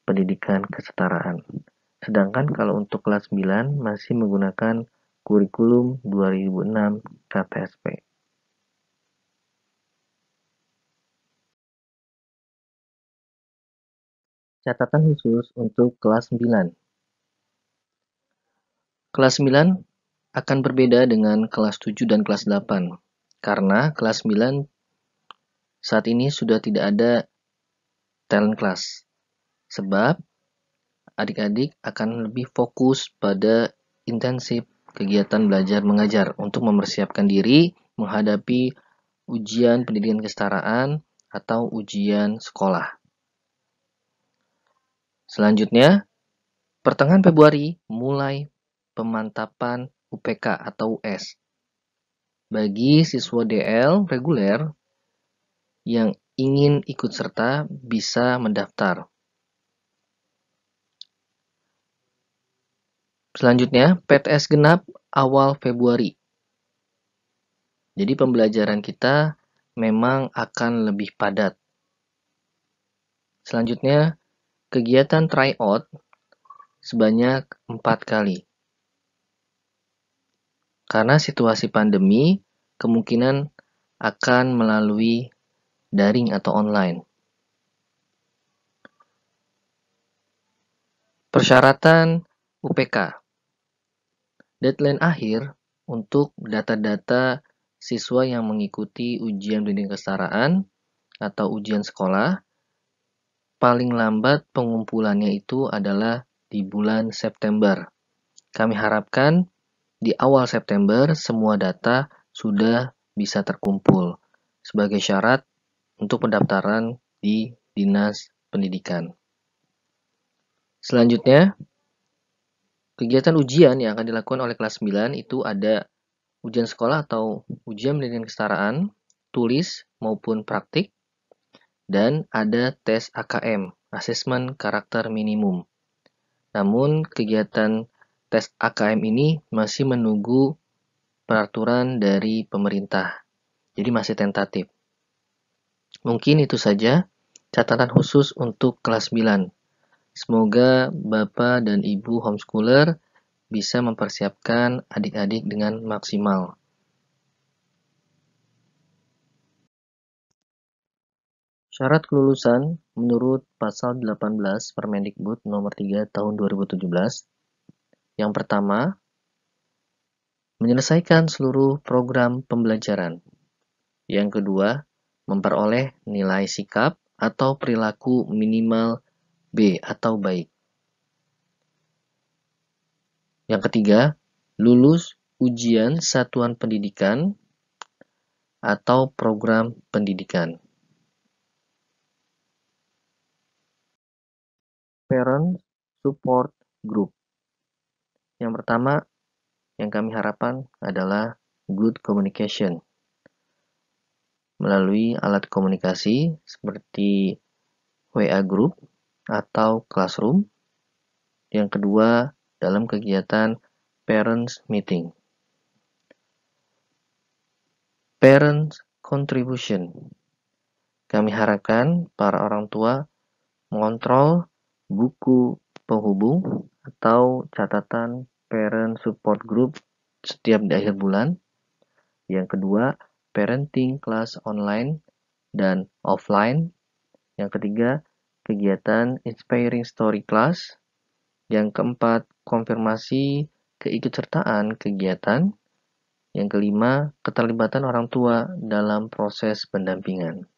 pendidikan kesetaraan. Sedangkan kalau untuk kelas 9 masih menggunakan kurikulum 2006 KTSP. Catatan khusus untuk kelas 9. Kelas 9 akan berbeda dengan kelas 7 dan kelas 8, karena kelas 9 saat ini sudah tidak ada talent class, sebab adik-adik akan lebih fokus pada intensif kegiatan belajar mengajar untuk mempersiapkan diri menghadapi ujian pendidikan kesetaraan atau ujian sekolah. Selanjutnya, pertengahan Februari mulai pemantapan UPK atau US. Bagi siswa DL reguler yang ingin ikut serta bisa mendaftar. Selanjutnya, PTS genap awal Februari. Jadi pembelajaran kita memang akan lebih padat. Selanjutnya, kegiatan tryout sebanyak 4 kali. Karena situasi pandemi, kemungkinan akan melalui daring atau online. Persyaratan UPK. Deadline akhir untuk data-data siswa yang mengikuti ujian pendidikan kesetaraan atau ujian sekolah, paling lambat pengumpulannya itu adalah di bulan September. Kami harapkan di awal September semua data sudah bisa terkumpul sebagai syarat untuk pendaftaran di Dinas Pendidikan. Selanjutnya, kegiatan ujian yang akan dilakukan oleh kelas 9 itu ada ujian sekolah atau ujian pendidikan kesetaraan, tulis maupun praktik, dan ada tes AKM, asesmen karakter minimum. Namun, kegiatan tes AKM ini masih menunggu peraturan dari pemerintah, jadi masih tentatif. Mungkin itu saja catatan khusus untuk kelas 9. Semoga Bapak dan Ibu homeschooler bisa mempersiapkan adik-adik dengan maksimal. Syarat kelulusan menurut pasal 18 Permendikbud nomor 3 tahun 2017. Yang pertama, menyelesaikan seluruh program pembelajaran. Yang kedua, memperoleh nilai sikap atau perilaku minimal B atau baik. Yang ketiga, lulus ujian satuan pendidikan atau program pendidikan. Parent Support Group. Yang pertama yang kami harapkan adalah good communication melalui alat komunikasi seperti WA Group atau Classroom. Yang kedua, dalam kegiatan Parents Meeting. Parents Contribution. Kami harapkan para orang tua mengontrol buku penghubung atau catatan Parent Support Group setiap di akhir bulan. Yang kedua, parenting class online dan offline. Yang ketiga, kegiatan Inspiring Story Class. Yang keempat, konfirmasi keikutsertaan kegiatan. Yang kelima, keterlibatan orang tua dalam proses pendampingan.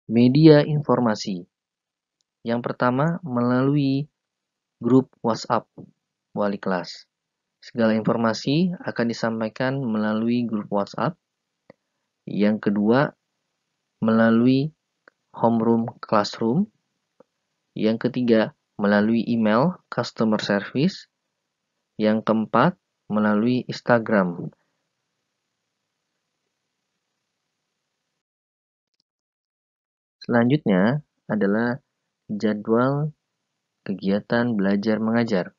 Media informasi. Yang pertama, melalui grup WhatsApp wali kelas. Segala informasi akan disampaikan melalui grup WhatsApp. Yang kedua, melalui homeroom classroom. Yang ketiga, melalui email customer service. Yang keempat, melalui Instagram. Selanjutnya adalah jadwal kegiatan belajar mengajar.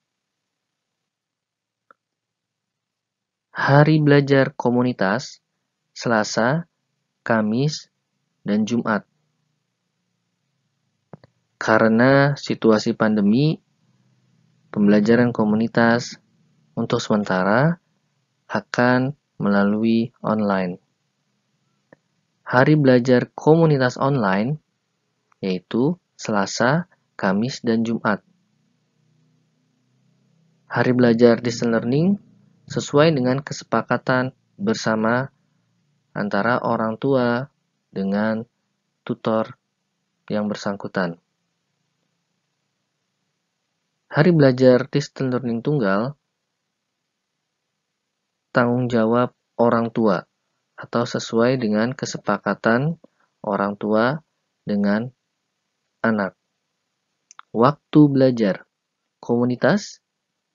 Hari belajar komunitas, Selasa, Kamis, dan Jumat. Karena situasi pandemi, pembelajaran komunitas untuk sementara akan melalui online. Hari belajar komunitas online yaitu Selasa, Kamis, dan Jumat. Hari belajar distance learning sesuai dengan kesepakatan bersama antara orang tua dengan tutor yang bersangkutan. Hari belajar distance learning tunggal tanggung jawab orang tua atau sesuai dengan kesepakatan orang tua dengan anak. Waktu belajar komunitas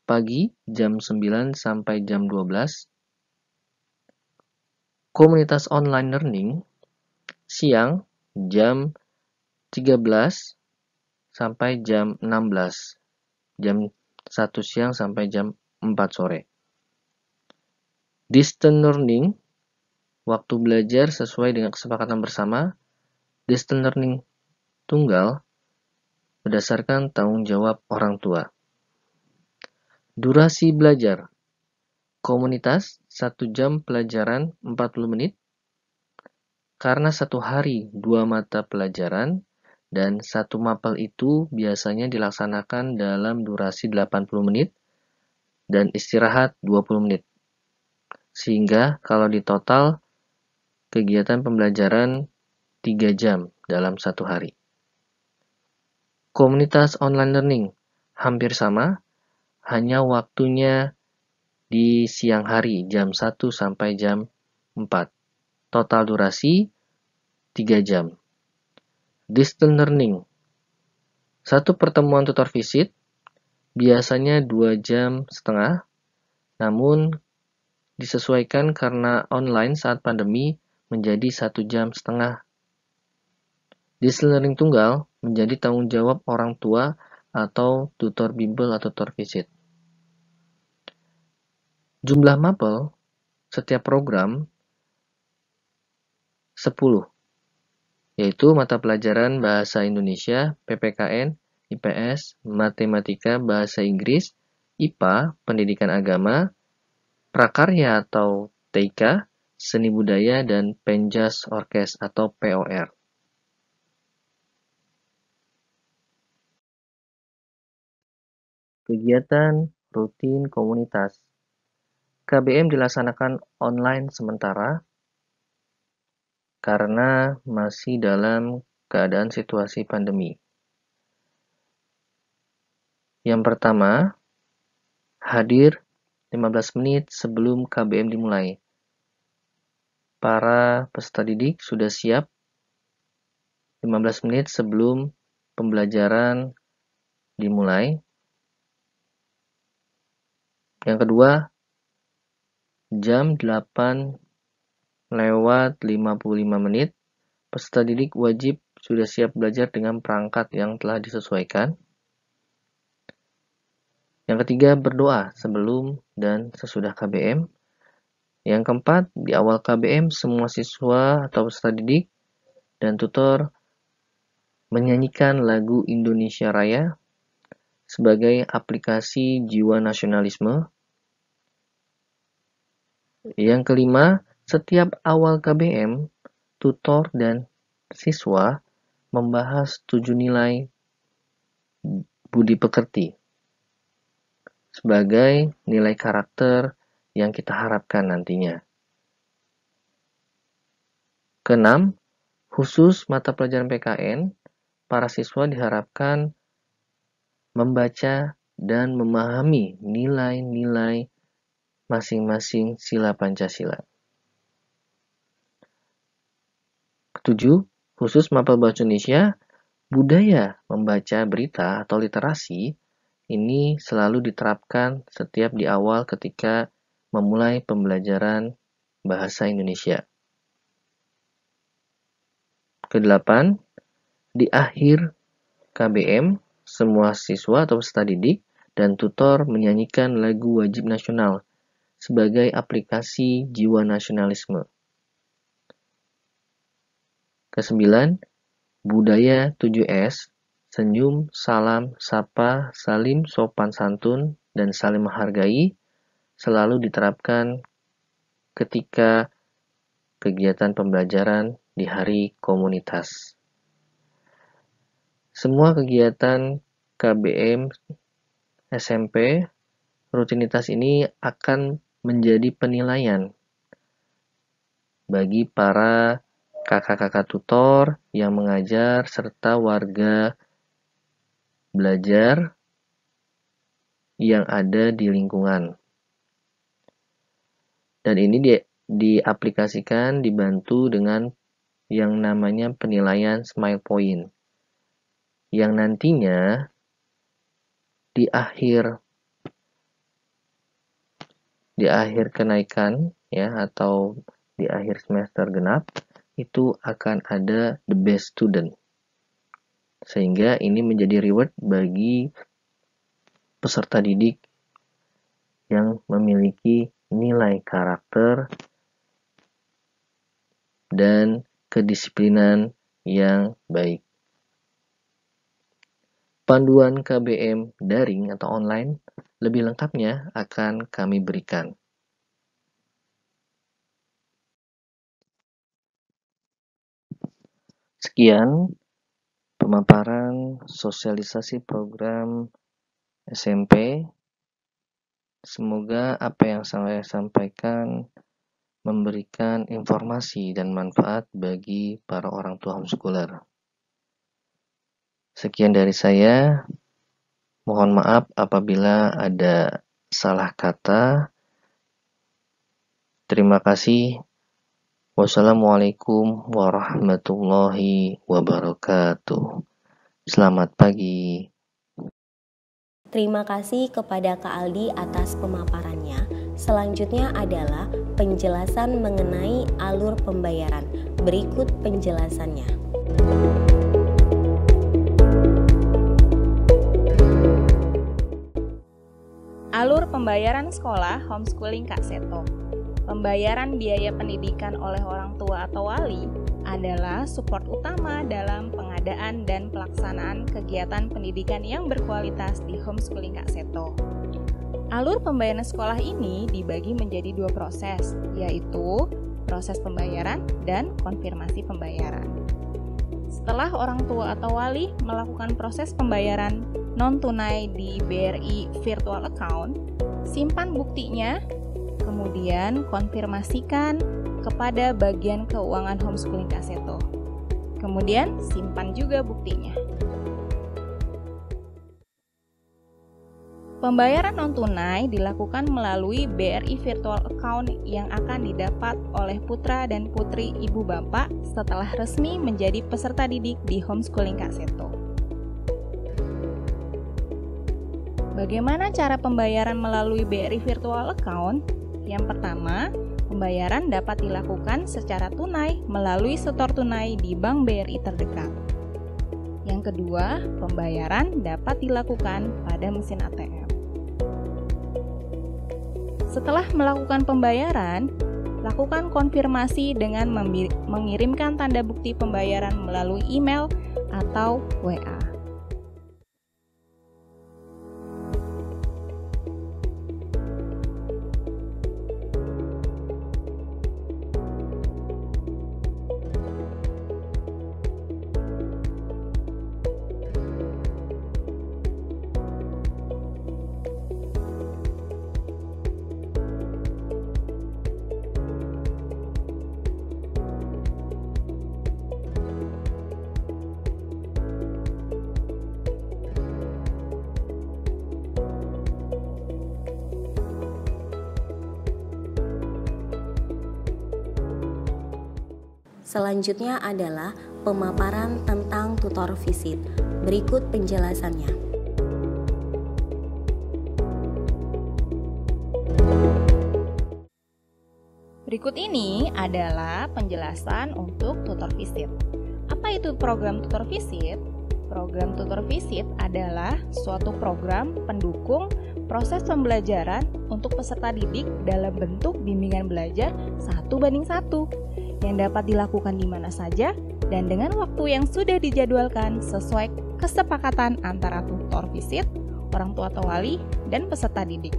pagi jam 9 sampai jam 12. Komunitas online learning siang jam 13 sampai jam 16. Jam 1 siang sampai jam 4 sore. Distance learning waktu belajar sesuai dengan kesepakatan bersama. Distance learning tunggal berdasarkan tanggung jawab orang tua. Durasi belajar komunitas 1 jam pelajaran 40 menit. Karena 1 hari 2 mata pelajaran dan 1 mapel itu biasanya dilaksanakan dalam durasi 80 menit dan istirahat 20 menit. Sehingga kalau di total kegiatan pembelajaran 3 jam dalam 1 hari. Komunitas online learning hampir sama, hanya waktunya di siang hari jam 1 sampai jam 4. Total durasi 3 jam. Distance learning. 1 pertemuan tutor visit biasanya 2,5 jam, namun disesuaikan karena online saat pandemi menjadi 1,5 jam. Distance learning tunggal menjadi tanggung jawab orang tua atau tutor bimbel atau tutor visit. Jumlah mapel setiap program 10, yaitu mata pelajaran Bahasa Indonesia, PPKN, IPS, Matematika, Bahasa Inggris, IPA, Pendidikan Agama, Prakarya atau TIK, Seni Budaya, dan Penjas Orkes atau POR. Kegiatan rutin komunitas. KBM dilaksanakan online sementara karena masih dalam keadaan situasi pandemi. Yang pertama, hadir 15 menit sebelum KBM dimulai. Para peserta didik sudah siap 15 menit sebelum pembelajaran dimulai. Yang kedua, jam 8:55 menit, peserta didik wajib sudah siap belajar dengan perangkat yang telah disesuaikan. Yang ketiga, berdoa sebelum dan sesudah KBM. Yang keempat, di awal KBM, semua siswa atau peserta didik dan tutor menyanyikan lagu Indonesia Raya sebagai aplikasi jiwa nasionalisme. Yang kelima, setiap awal KBM, tutor dan siswa membahas 7 nilai budi pekerti sebagai nilai karakter yang kita harapkan nantinya. Keenam, khusus mata pelajaran PKN, para siswa diharapkan membaca dan memahami nilai-nilai masing-masing sila Pancasila. Ketujuh, khusus mapel bahasa Indonesia, budaya membaca berita atau literasi ini selalu diterapkan setiap di awal ketika memulai pembelajaran bahasa Indonesia. Kedelapan, di akhir KBM, semua siswa atau peserta didik dan tutor menyanyikan lagu wajib nasional sebagai aplikasi jiwa nasionalisme. Kesembilan, budaya 7S, senyum, salam, sapa, salim, sopan santun, dan saling menghargai selalu diterapkan ketika kegiatan pembelajaran di hari komunitas. Semua kegiatan KBM SMP, rutinitas ini akan menjadi penilaian bagi para kakak-kakak tutor yang mengajar serta warga belajar yang ada di lingkungan. Dan ini diaplikasikan, dibantu dengan yang namanya penilaian Smile Point, yang nantinya di akhir kenaikan ya, atau di akhir semester genap itu akan ada the best student, sehingga ini menjadi reward bagi peserta didik yang memiliki nilai karakter dan kedisiplinan yang baik. Panduan KBM daring atau online lebih lengkapnya akan kami berikan. Sekian pemaparan sosialisasi program SMP. Semoga apa yang saya sampaikan memberikan informasi dan manfaat bagi para orang tua homeschooler. Sekian dari saya. Mohon maaf apabila ada salah kata. Terima kasih. Wassalamualaikum warahmatullahi wabarakatuh. Selamat pagi. Terima kasih kepada Kak Aldi atas pemaparannya. Selanjutnya adalah penjelasan mengenai alur pembayaran. Berikut penjelasannya. Alur pembayaran sekolah homeschooling Kak Seto. Pembayaran biaya pendidikan oleh orang tua atau wali adalah support utama dalam pengadaan dan pelaksanaan kegiatan pendidikan yang berkualitas di homeschooling Kak Seto. Alur pembayaran sekolah ini dibagi menjadi 2 proses, yaitu proses pembayaran dan konfirmasi pembayaran. Setelah orang tua atau wali melakukan proses pembayaran non-tunai di BRI Virtual Account, simpan buktinya Kemudian konfirmasikan kepada bagian keuangan homeschooling Kak Seto. Kemudian simpan juga buktinya. Pembayaran non-tunai dilakukan melalui BRI Virtual Account yang akan didapat oleh putra dan putri ibu bapak setelah resmi menjadi peserta didik di homeschooling Kak Seto. Bagaimana cara pembayaran melalui BRI Virtual Account? Yang pertama, pembayaran dapat dilakukan secara tunai melalui setor tunai di bank BRI terdekat. Yang kedua, pembayaran dapat dilakukan pada mesin ATM. Setelah melakukan pembayaran, lakukan konfirmasi dengan mengirimkan tanda bukti pembayaran melalui email atau WA. Selanjutnya adalah pemaparan tentang tutor visit. Berikut penjelasannya. Berikut ini adalah penjelasan untuk tutor visit. Apa itu program tutor visit? Program tutor visit adalah suatu program pendukung proses pembelajaran untuk peserta didik dalam bentuk bimbingan belajar 1:1 yang dapat dilakukan di mana saja dan dengan waktu yang sudah dijadwalkan sesuai kesepakatan antara tutor visit, orang tua atau wali, dan peserta didik.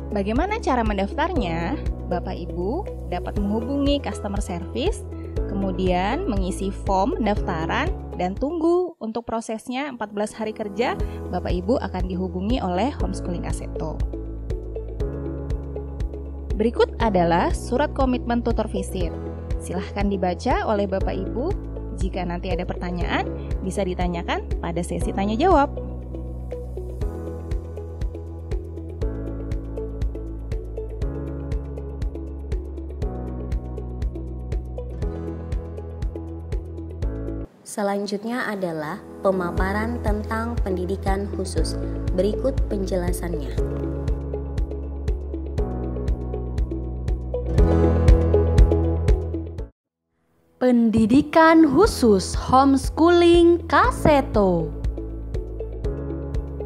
Bagaimana cara mendaftarnya? Bapak Ibu dapat menghubungi customer service, kemudian mengisi form pendaftaran dan tunggu untuk prosesnya 14 hari kerja. Bapak Ibu akan dihubungi oleh homeschooling Kak Seto. Berikut adalah surat komitmen tutor visit. Silahkan dibaca oleh Bapak Ibu. Jika nanti ada pertanyaan, bisa ditanyakan pada sesi tanya jawab. Selanjutnya adalah pemaparan tentang pendidikan khusus. Berikut penjelasannya. Pendidikan khusus homeschooling Kak Seto.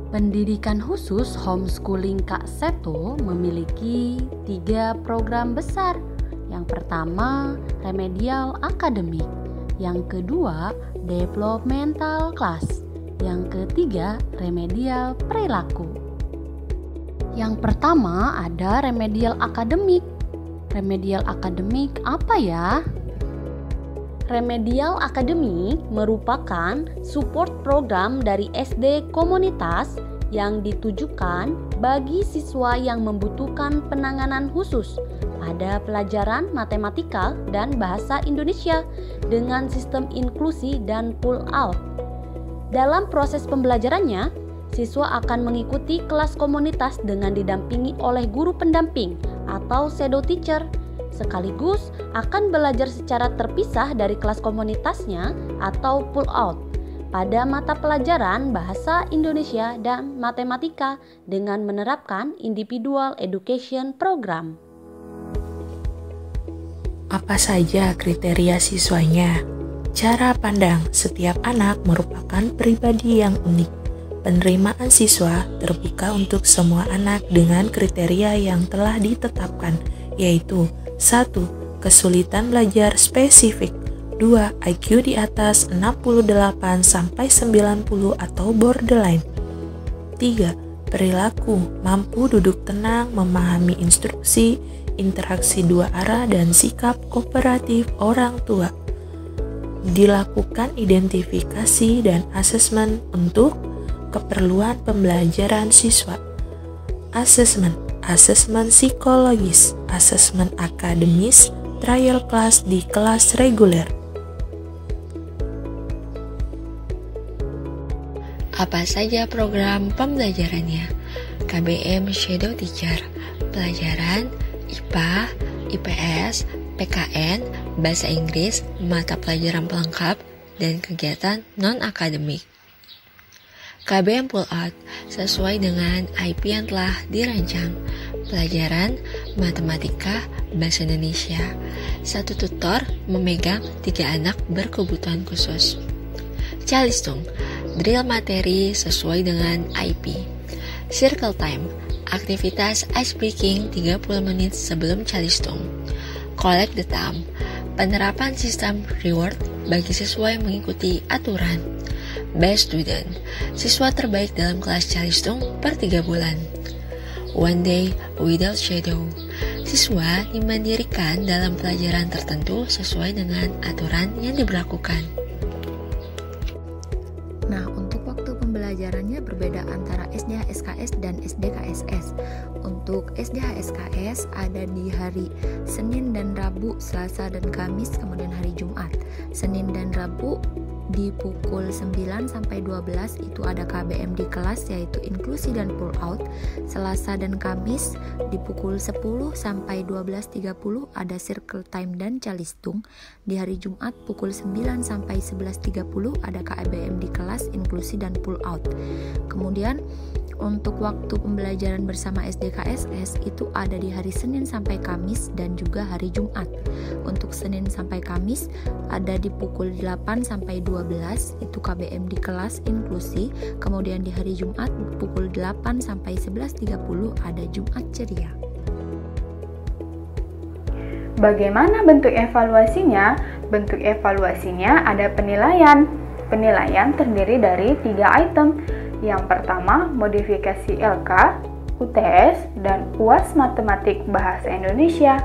Pendidikan khusus homeschooling Kak Seto memiliki 3 program besar. Yang pertama, remedial akademik. Yang kedua, developmental class. Yang ketiga, remedial perilaku. Yang pertama ada remedial akademik. Remedial akademik apa ya? Remedial akademik merupakan support program dari SD komunitas yang ditujukan bagi siswa yang membutuhkan penanganan khusus pada pelajaran matematika dan bahasa Indonesia dengan sistem inklusi dan pull out. Dalam proses pembelajarannya, siswa akan mengikuti kelas komunitas dengan didampingi oleh guru pendamping atau shadow teacher, sekaligus akan belajar secara terpisah dari kelas komunitasnya atau pull out pada mata pelajaran bahasa Indonesia dan matematika dengan menerapkan individual education program. Apa saja kriteria siswanya? Cara pandang setiap anak merupakan pribadi yang unik. Penerimaan siswa terbuka untuk semua anak dengan kriteria yang telah ditetapkan, yaitu 1. Kesulitan belajar spesifik. 2. IQ di atas 68-90 atau borderline. 3. Perilaku, mampu duduk tenang, memahami instruksi, interaksi dua arah, dan sikap kooperatif orang tua. Dilakukan identifikasi dan asesmen untuk keperluan pembelajaran siswa. asesmen psikologis, asesmen akademis, trial class di kelas reguler. Apa saja program pembelajarannya? KBM Shadow Teacher, pelajaran IPA, IPS, PKN, Bahasa Inggris, mata pelajaran pelengkap, dan kegiatan non-akademik. KBM Pull Out, sesuai dengan IP yang telah dirancang. Pelajaran Matematika, Bahasa Indonesia. 1 tutor memegang 3 anak berkebutuhan khusus. Calistung, drill materi sesuai dengan IP. Circle Time, aktivitas ice breaking 30 menit sebelum Calistung. Collect the Time, penerapan sistem reward bagi siswa yang mengikuti aturan. Best Student, siswa terbaik dalam kelas Calistung per 3 bulan. One Day Without Shadow, siswa dimandirikan dalam pelajaran tertentu sesuai dengan aturan yang diberlakukan. Nah, untuk waktu pembelajarannya berbeda antara SDH-SKS dan SDKSS. Untuk SDH-SKS ada di hari Senin dan Rabu, Selasa dan Kamis, kemudian hari Jumat. Senin dan Rabu di pukul 9 sampai 12 itu ada KBM di kelas, yaitu inklusi dan pull out. Selasa dan Kamis di pukul 10 sampai 12.30 ada circle time dan calistung. Di hari Jumat pukul 9 sampai 11.30 ada KBM di kelas, inklusi dan pull out. Kemudian untuk waktu pembelajaran bersama SDKSS itu ada di hari Senin sampai Kamis dan juga hari Jumat. Untuk Senin sampai Kamis ada di pukul 8 sampai 12 itu KBM di kelas inklusi. Kemudian di hari Jumat pukul 8 sampai 11.30 ada Jumat ceria. Bagaimana bentuk evaluasinya? Bentuk evaluasinya ada penilaian. Penilaian terdiri dari 3 item. Yang pertama, modifikasi LK, UTS, dan UAS Matematik Bahasa Indonesia.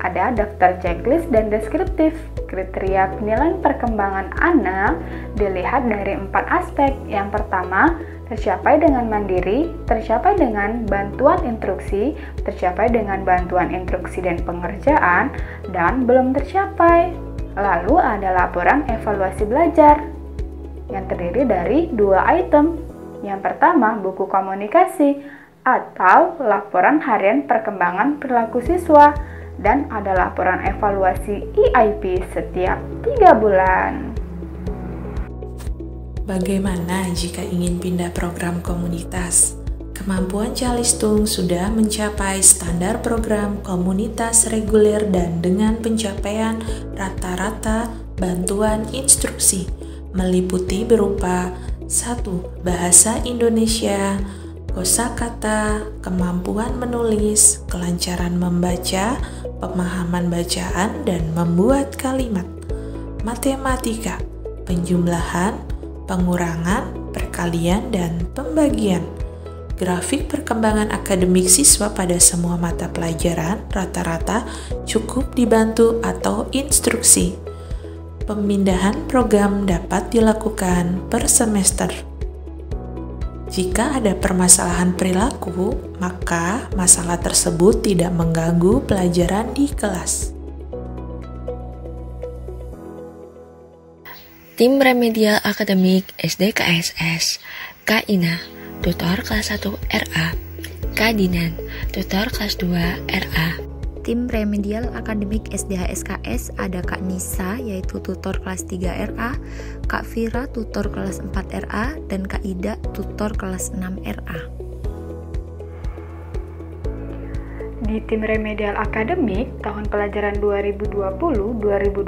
Ada daftar checklist dan deskriptif. Kriteria penilaian perkembangan anak dilihat dari 4 aspek. Yang pertama, tercapai dengan mandiri, tercapai dengan bantuan instruksi, tercapai dengan bantuan instruksi dan pengerjaan, dan belum tercapai. Lalu ada laporan evaluasi belajar yang terdiri dari 2 item. Yang pertama, buku komunikasi atau laporan harian perkembangan perilaku siswa, dan ada laporan evaluasi EIP setiap 3 bulan. Bagaimana jika ingin pindah program komunitas? Kemampuan Calistung sudah mencapai standar program komunitas reguler dan dengan pencapaian rata-rata bantuan instruksi meliputi berupa 1. Bahasa Indonesia, kosakata, kemampuan menulis, kelancaran membaca, pemahaman bacaan, dan membuat kalimat. Matematika, penjumlahan, pengurangan, perkalian, dan pembagian. Grafik perkembangan akademik siswa pada semua mata pelajaran rata-rata cukup dibantu atau instruksi. Pemindahan program dapat dilakukan per semester. Jika ada permasalahan perilaku, maka masalah tersebut tidak mengganggu pelajaran di kelas. Tim Remedial Akademik SDKSS, Kak Ina, tutor kelas 1 RA, Kak Dinan, tutor kelas 2 RA. Tim Remedial Akademik SDH-SKS ada Kak Nisa, yaitu tutor kelas 3 RA, Kak Vira, tutor kelas 4 RA, dan Kak Ida, tutor kelas 6 RA. Di tim Remedial Akademik tahun pelajaran 2020-2021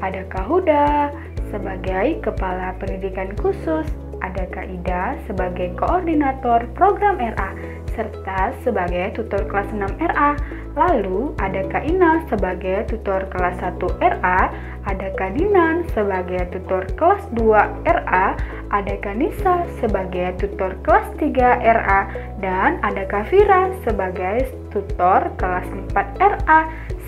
ada Kak Huda sebagai Kepala Pendidikan Khusus, ada Kak Ida sebagai Koordinator Program RA, serta sebagai tutor kelas 6 RA. Lalu ada Kak Ina sebagai tutor kelas 1 RA, ada Kak Dinan sebagai tutor kelas 2 RA, ada Kak Nisa sebagai tutor kelas 3 RA, dan ada Kak Vira sebagai tutor kelas 4 RA,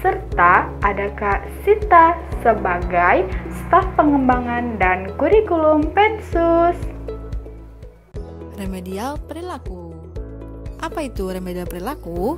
serta ada Kak Sita sebagai staf pengembangan dan kurikulum Pensus. Remedial perilaku. Apa itu remedial perilaku?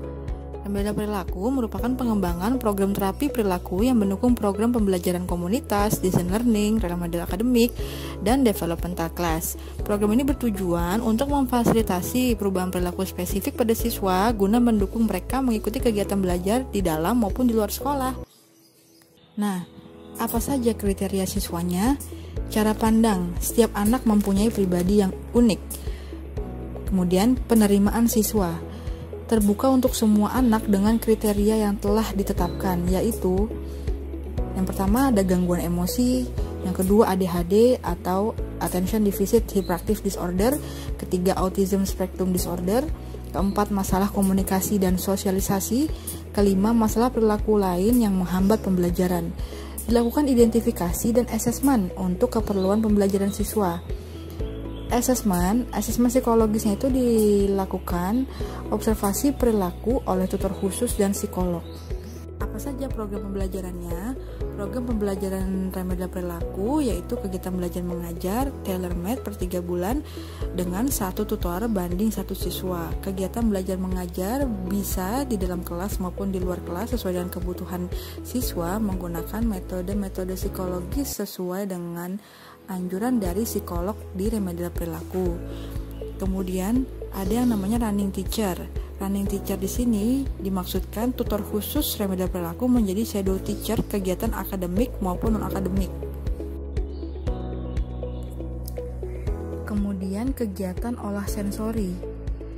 Remedial perilaku merupakan pengembangan program terapi perilaku yang mendukung program pembelajaran komunitas, design learning, remedial akademik, dan developmental class. Program ini bertujuan untuk memfasilitasi perubahan perilaku spesifik pada siswa guna mendukung mereka mengikuti kegiatan belajar di dalam maupun di luar sekolah. Nah, apa saja kriteria siswanya? Cara pandang, setiap anak mempunyai pribadi yang unik. Kemudian, penerimaan siswa terbuka untuk semua anak dengan kriteria yang telah ditetapkan, yaitu yang pertama ada gangguan emosi, yang kedua ADHD atau Attention Deficit Hyperactive Disorder, ketiga Autism Spectrum Disorder, keempat masalah komunikasi dan sosialisasi, kelima masalah perilaku lain yang menghambat pembelajaran. Dilakukan identifikasi dan asesmen untuk keperluan pembelajaran siswa. Asesmen psikologisnya itu dilakukan observasi perilaku oleh tutor khusus dan psikolog. Apa saja program pembelajarannya? Program pembelajaran remedial perilaku yaitu kegiatan belajar mengajar tailor-made per 3 bulan dengan 1 tutor banding 1 siswa. Kegiatan belajar mengajar bisa di dalam kelas maupun di luar kelas sesuai dengan kebutuhan siswa menggunakan metode-metode psikologis sesuai dengan anjuran dari psikolog di remedial perilaku. Kemudian ada yang namanya running teacher. Running teacher di sini dimaksudkan tutor khusus remedial perilaku menjadi shadow teacher kegiatan akademik maupun non-akademik. Kemudian kegiatan olah sensori.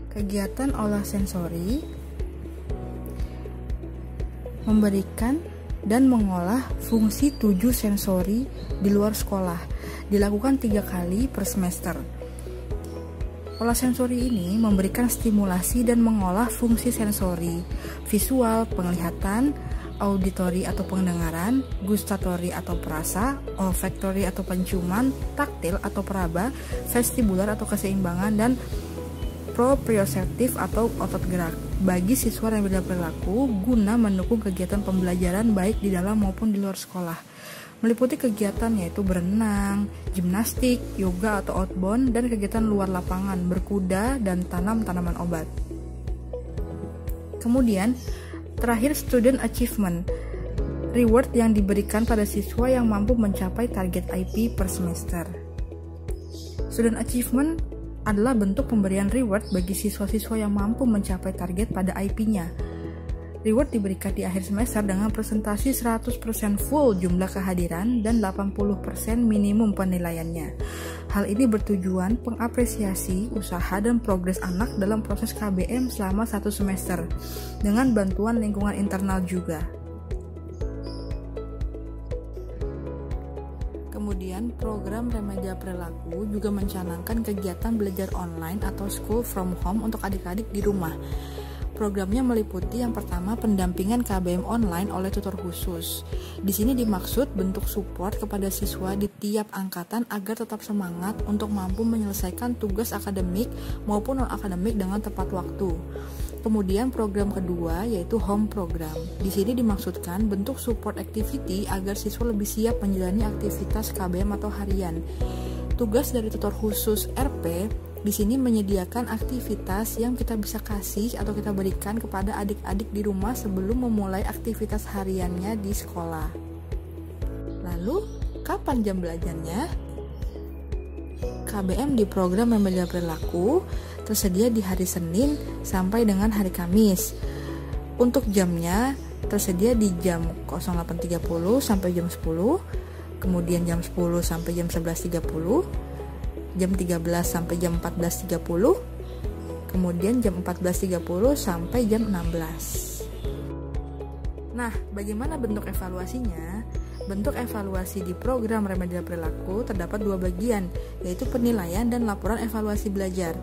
Kegiatan olah sensori memberikan dan mengolah fungsi 7 sensori di luar sekolah. Dilakukan 3 kali per semester. Olah sensori ini memberikan stimulasi dan mengolah fungsi sensori, visual, penglihatan, auditory atau pendengaran, gustatory atau perasa, olfactory atau penciuman, taktil atau peraba, vestibular atau keseimbangan, dan proprioseptif atau otot gerak bagi siswa remedial perilaku guna mendukung kegiatan pembelajaran baik di dalam maupun di luar sekolah. Meliputi kegiatan yaitu berenang, gimnastik, yoga atau outbound, dan kegiatan luar lapangan, berkuda, dan tanam tanaman obat. Kemudian, terakhir student achievement, reward yang diberikan pada siswa yang mampu mencapai target IP per semester. Student achievement adalah bentuk pemberian reward bagi siswa-siswa yang mampu mencapai target pada IP-nya. Reward diberikan di akhir semester dengan presentasi 100% full jumlah kehadiran dan 80% minimum penilaiannya. Hal ini bertujuan pengapresiasi usaha dan progres anak dalam proses KBM selama 1 semester dengan bantuan lingkungan internal juga. Kemudian program remedial perilaku juga mencanangkan kegiatan belajar online atau school from home untuk adik-adik di rumah. Programnya meliputi yang pertama pendampingan KBM online oleh tutor khusus. Di sini dimaksud bentuk support kepada siswa di tiap angkatan agar tetap semangat untuk mampu menyelesaikan tugas akademik maupun non-akademik dengan tepat waktu. Kemudian program kedua yaitu home program. Di sini dimaksudkan bentuk support activity agar siswa lebih siap menjalani aktivitas KBM atau harian. Tugas dari tutor khusus RP di sini menyediakan aktivitas yang kita bisa kasih atau kita berikan kepada adik-adik di rumah sebelum memulai aktivitas hariannya di sekolah. Lalu, kapan jam belajarnya? KBM di program remedial perilaku tersedia di hari Senin sampai dengan hari Kamis. Untuk jamnya tersedia di jam 08.30 sampai jam 10, kemudian jam 10 sampai jam 11.30, jam 13 sampai jam 14.30, kemudian jam 14.30 sampai jam 16. Nah, bagaimana bentuk evaluasinya? Bentuk evaluasi di program remedial perilaku terdapat 2 bagian, yaitu penilaian dan laporan evaluasi belajar.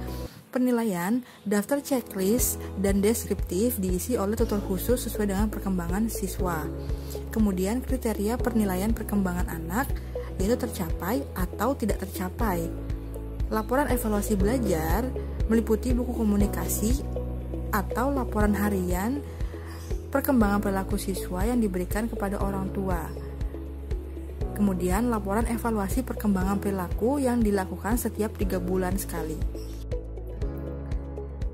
Penilaian, daftar checklist, dan deskriptif diisi oleh tutor khusus sesuai dengan perkembangan siswa. Kemudian kriteria penilaian perkembangan anak, yaitu tercapai atau tidak tercapai. Laporan evaluasi belajar meliputi buku komunikasi atau laporan harian perkembangan perilaku siswa yang diberikan kepada orang tua. Kemudian laporan evaluasi perkembangan perilaku yang dilakukan setiap 3 bulan sekali.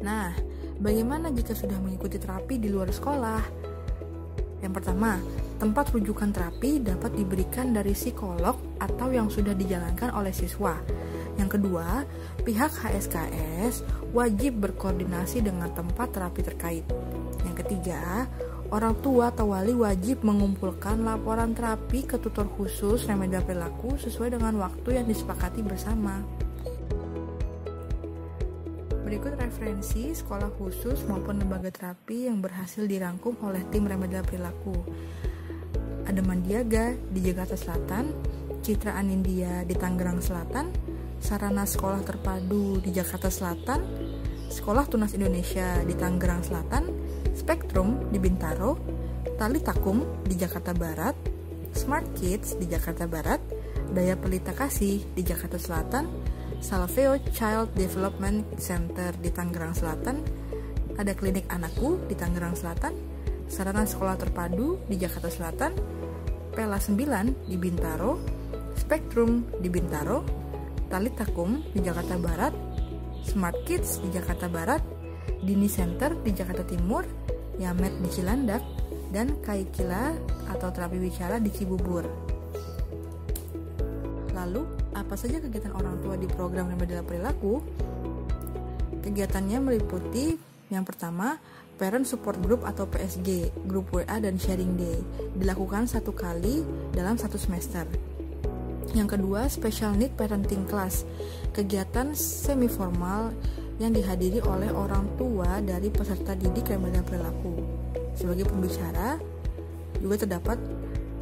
Nah, Bagaimana jika sudah mengikuti terapi di luar sekolah? Yang pertama, tempat rujukan terapi dapat diberikan dari psikolog atau yang sudah dijalankan oleh siswa. Yang kedua, pihak HSKS wajib berkoordinasi dengan tempat terapi terkait. Yang ketiga, orang tua atau wali wajib mengumpulkan laporan terapi ke tutor khusus remedial perilaku sesuai dengan waktu yang disepakati bersama. Berikut referensi sekolah khusus maupun lembaga terapi yang berhasil dirangkum oleh tim remedial perilaku. Ada Mandiaga di Jakarta Selatan, Citra Anindya di Tangerang Selatan, Sarana Sekolah Terpadu di Jakarta Selatan, Sekolah Tunas Indonesia di Tangerang Selatan, Spektrum di Bintaro, Tali Takum di Jakarta Barat, Smart Kids di Jakarta Barat, Daya Pelita Kasih di Jakarta Selatan, Salveo Child Development Center di Tangerang Selatan, ada Klinik Anakku di Tangerang Selatan, Sarana Sekolah Terpadu di Jakarta Selatan, Pela 9 di Bintaro, Spektrum di Bintaro, Tali Takum di Jakarta Barat, Smart Kids di Jakarta Barat, Dini Center di Jakarta Timur, Yamet di Cilandak, dan Kaikila atau terapi bicara di Cibubur. Lalu, apa saja kegiatan orang tua di program remedial perilaku? Kegiatannya meliputi yang pertama, Parent Support Group atau PSG, grup WA dan sharing day, dilakukan 1 kali dalam 1 semester. Yang kedua, Special Need Parenting Class, kegiatan semi formal yang dihadiri oleh orang tua dari peserta didik remedial perilaku. Sebagai pembicara, juga terdapat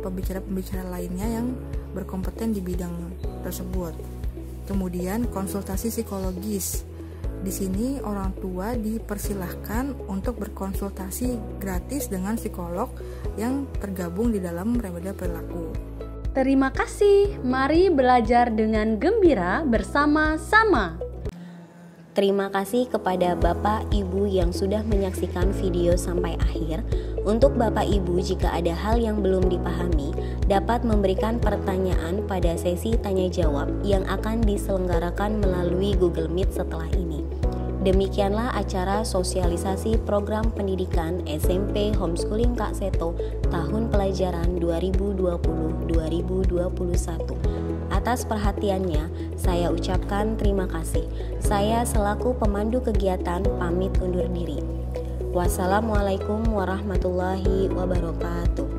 pembicara-pembicara lainnya yang berkompeten di bidang tersebut. Kemudian konsultasi psikologis. Di sini orang tua dipersilahkan untuk berkonsultasi gratis dengan psikolog yang tergabung di dalam remedial perilaku. Terima kasih. Mari belajar dengan gembira bersama-sama. Terima kasih kepada Bapak Ibu yang sudah menyaksikan video sampai akhir. Untuk Bapak Ibu, jika ada hal yang belum dipahami, dapat memberikan pertanyaan pada sesi tanya jawab yang akan diselenggarakan melalui Google Meet setelah ini. Demikianlah acara sosialisasi program pendidikan SMP Homeschooling Kak Seto tahun pelajaran 2020-2021. Atas perhatiannya, saya ucapkan terima kasih. Saya selaku pemandu kegiatan pamit undur diri. Wassalamualaikum warahmatullahi wabarakatuh.